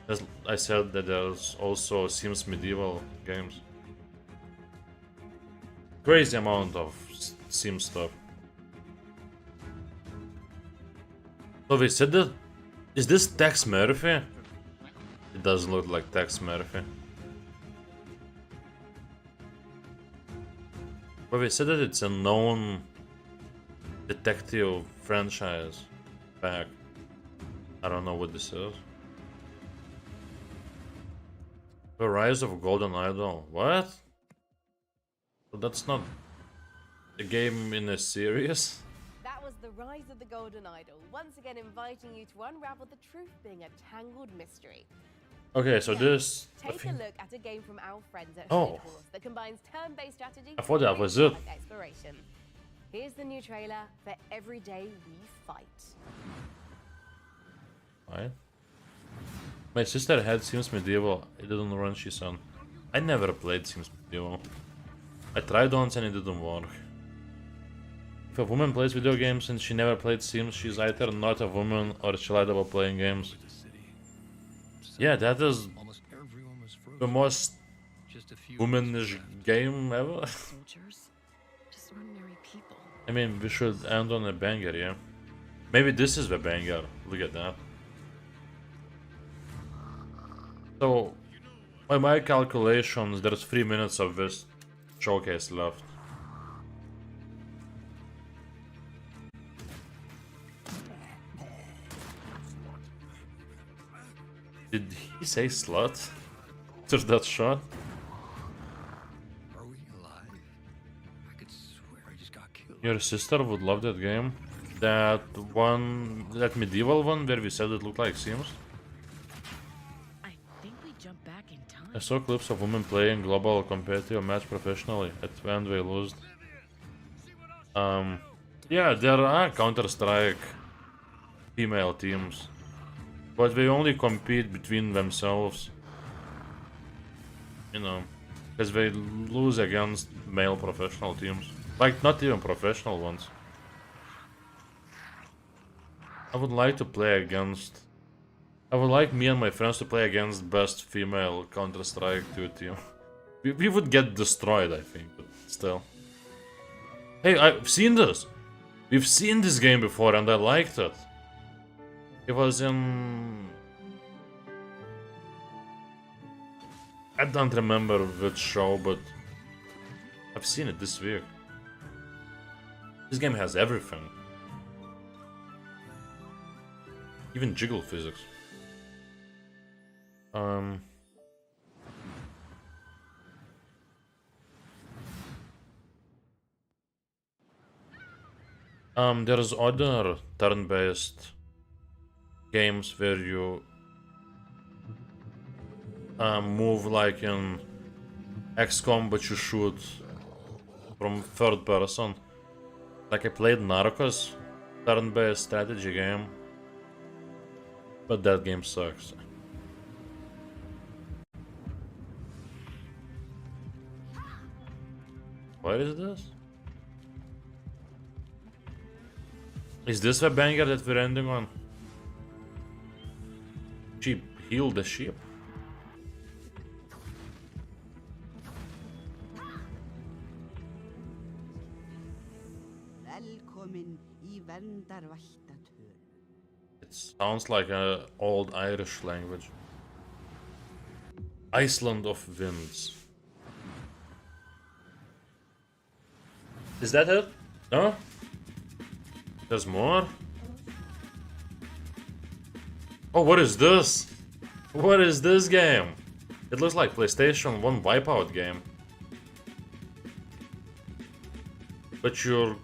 As I said that there's also Sims Medieval games. Crazy amount of Sims stuff. So we said that... Is this Tex Murphy? It doesn't look like Tex Murphy. But we said that it's a known detective franchise back. I don't know what this is. The Rise of Golden Idol. What? So that's not a game in a series? That was The Rise of the Golden Idol, once again inviting you to unravel the truth being a tangled mystery. Okay, so this... Take a look at a game from our friends at Oh. Hidden Horse that combines turn-based strategy I thought that with was it. exploration. Here's the new trailer for Every Day We Fight. Right. My sister had Sims Medieval. It didn't run, she said. I never played Sims Medieval. I tried once and it didn't work. If a woman plays video games and she never played Sims, she's either not a woman or she lied about playing games. Yeah, that is the most womanish game ever. Soldiers, just ordinary people. I mean, we should end on a banger, yeah? Maybe this is the banger. Look at that. So, by my calculations, there's 3 minutes of this showcase left. Did he say slut? After that shot? Are we alive? I could swear I just got killed. Your sister would love that game. That one, that medieval one where we said it looked like Sims. I think we jumped back in time. I saw clips of women playing global competitive match professionally at when they lost. Yeah, there are Counter-Strike female teams, but they only compete between themselves. You know, because they lose against male professional teams. Like, not even professional ones. I would like to play against... I would like me and my friends to play against best female Counter-Strike 2 team. We would get destroyed, I think, but still. Hey, I've seen this! We've seen this game before and I liked it. It was in... I don't remember which show, but I've seen it this week. This game has everything. Even jiggle physics. There's other turn-based games where you move like in XCOM, but you shoot from third person. Like I played Narcos, turn-based strategy game. But that game sucks. What is this? Is this a banger that we're ending on? Sheep, heal the sheep. It sounds like an old Irish language. Iceland of Winds. Is that it? No? There's more? Oh, what is this? What is this game? It looks like PlayStation 1 Wipeout game. But you're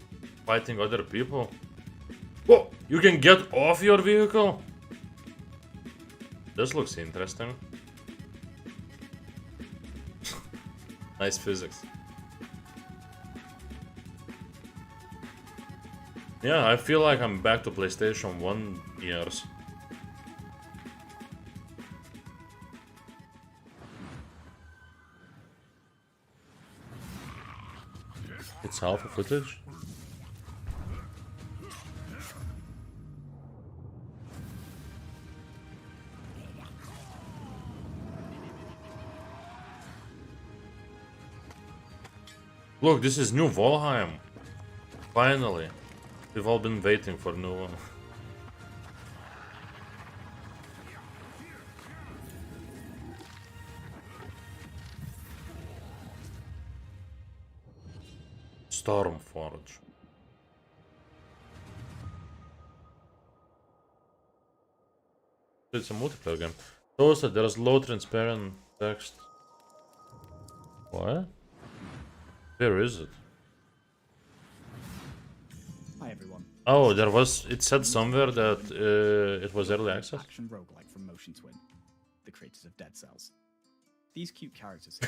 fighting other people. Whoa! You can get off your vehicle? This looks interesting. Nice physics. Yeah, I feel like I'm back to PlayStation 1 years. It's alpha footage? Look, this is new Valheim. Finally. We've all been waiting for new one. Stormforge. It's a multiplayer game. Also, there's low transparent text. What? Where is it? Hi everyone. Oh, there was. It said somewhere that it was early access. Action roguelike from Motion Twin, the creators of Dead Cells. These cute characters.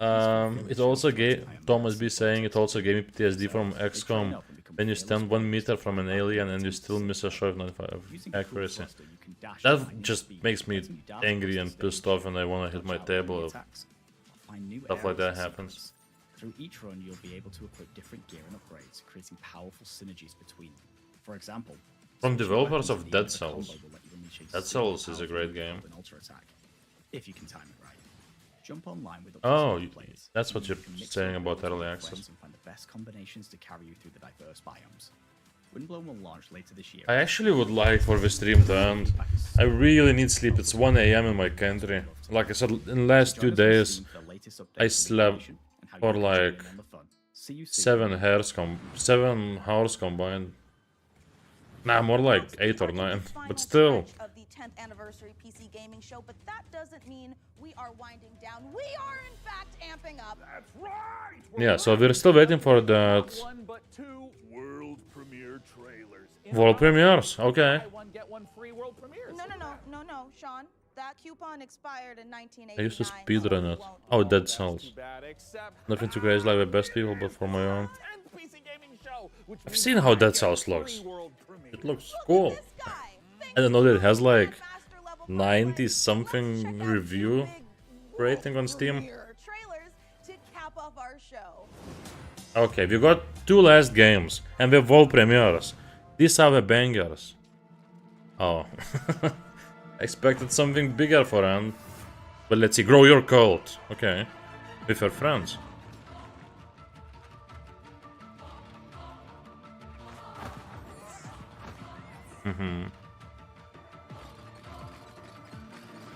It also gave Thomas B saying it also gave me PTSD from XCOM. When you stand 1 meter from an alien and you still miss a shot of 95 accuracy. That just makes me angry and pissed off, and I want to hit my table if stuff like that happens. Through each run, you'll be able to equip different gear and upgrades, creating powerful synergies between them. For example, from developers of Dead Cells. Dead Cells is a great game. If you can time it right. Jump online with oh, that's what you're saying about early access. And find the best combinations to carry you through the diverse biomes. Windblown will launch later this year. I actually would like for the stream to end. I really need sleep. It's 1 AM in my country. Like I said, in the last 2 days, I slept for like 7 hours combined. Nah, more like 8 or 9. But still. Of the 10th anniversary PC gaming show, but that doesn't mean we are winding down. We are in fact amping up. That's right. Yeah, so we're still waiting for that. One but 2 world premiere trailers. World premieres, okay. Buy one get one free world premieres. No, Sean. That coupon expired in 1989. I used to speedrun it. Oh, Dead Cells. Nothing too crazy like the best people, but for my own. I've seen how Dead Cells looks. It looks cool. I don't know that it has like 90-something review rating on Steam. Okay, we got 2 last games, and we have world premieres. These are the bangers. Oh. I expected something bigger for Anne. But let's see, grow your cult. Okay. With her friends.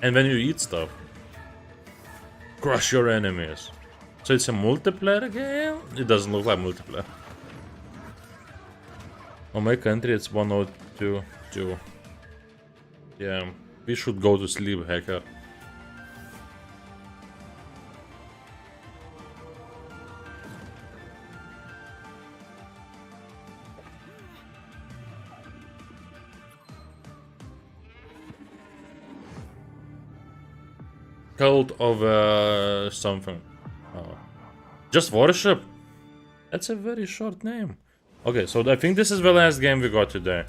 And when you eat stuff, crush your enemies. So it's a multiplayer game? It doesn't look like multiplayer. On my country it's 102. Yeah, we should go to sleep, hacker. Cult of something. Oh. Just Worship? That's a very short name. Okay, so I think this is the last game we got today.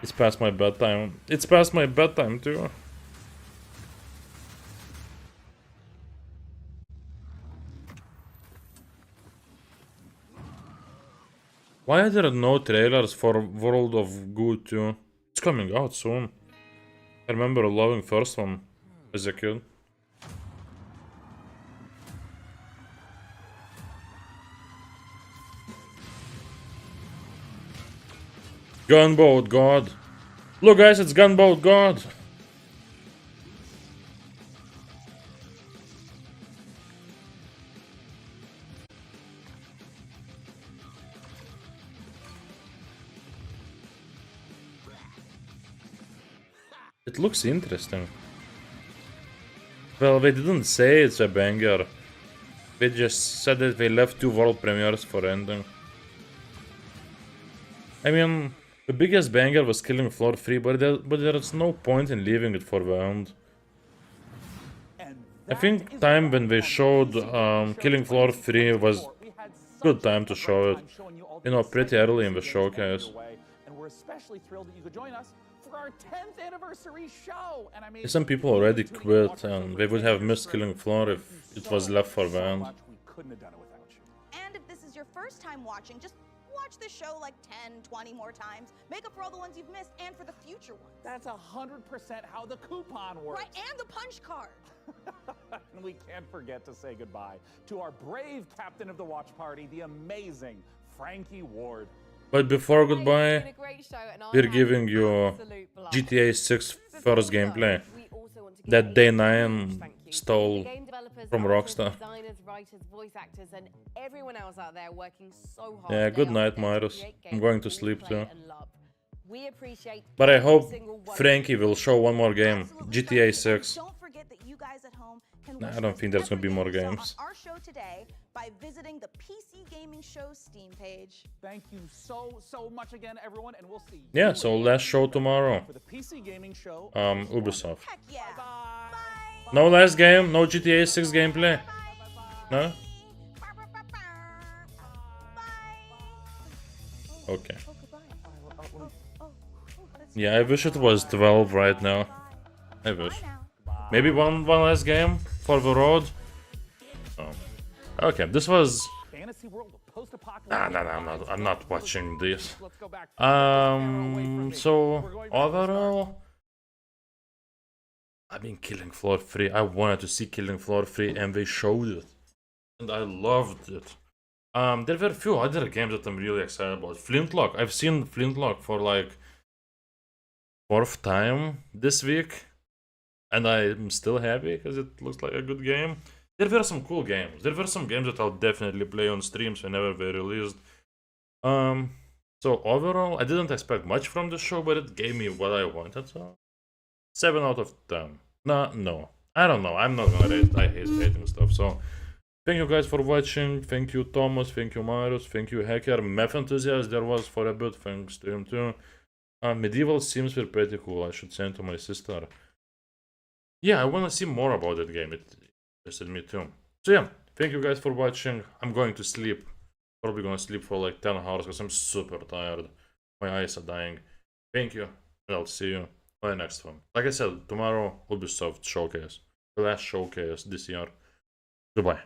It's past my bedtime. It's past my bedtime too. Why are there no trailers for World of Goo 2? It's coming out soon. I remember loving first one as a kid. Gunboat God. Look guys, it's Gunboat God. It looks interesting. Well, they didn't say it's a banger. They just said that they left 2 world premieres for ending. I mean, the biggest banger was Killing Floor 3, but there's no point in leaving it for the end. I think time when they showed Killing Floor 3 was good time to show it. You know, pretty early in the showcase. And we're especially thrilled that you could join us for our 10th anniversary show. And I mean, Some people already quit and they would have missed Killing Floor if it was left for the end. we couldn't have done it without you. And if this is your first time watching, just watch the show like 10, 20 more times. Make up for all the ones you've missed and for the future ones. That's 100% how the coupon works. Right, and the punch card. And we can't forget to say goodbye to our brave captain of the watch party, the amazing Frankie Ward. But before goodbye, we're giving you GTA 6 first gameplay that Day 9 stole from Rockstar. Designers, writers, voice actors, and everyone else out there working so hard. Yeah, good night, Myros. I'm going to sleep too. We appreciate But I hope Frankie will show one more game, GTA 6. Don't forget that you guys at home can Nah, I don't think there's gonna be more games. our show today by visiting the PC Gaming Show Steam page. Thank you so much again, everyone, and we'll see Yeah, you so again last show tomorrow. for the PC Gaming Show. Ubisoft. Yeah. No last game, no GTA 6 gameplay. No? Okay. Yeah, I wish it was 12 right now. I wish. Maybe one last game for the road. Oh. Okay, this was. Nah, I'm not watching this. So overall, I mean, Killing Floor 3. I wanted to see Killing Floor 3, and they showed it, and I loved it. There were a few other games that I'm really excited about. Flintlock. I've seen Flintlock for like 4th time this week, and I'm still happy because it looks like a good game. There were some cool games. There were some games that I'll definitely play on streams whenever they released. So overall, I didn't expect much from the show, but it gave me what I wanted. So 7 out of 10. No, I don't know. I'm not gonna rate. I hate rating stuff. So thank you guys for watching. Thank you, Thomas. Thank you, Myros. Thank you, Hacker. Math Enthusiast there was for a bit. Thanks to him too. Medieval Sims were pretty cool. I should send to my sister. Yeah, I want to see more about that game. It interested me too. So yeah, thank you guys for watching. I'm going to sleep. Probably gonna sleep for like 10 hours because I'm super tired. My eyes are dying. Thank you, and I'll see you on the next one. Like I said, tomorrow Ubisoft showcase. The last showcase this year. Goodbye.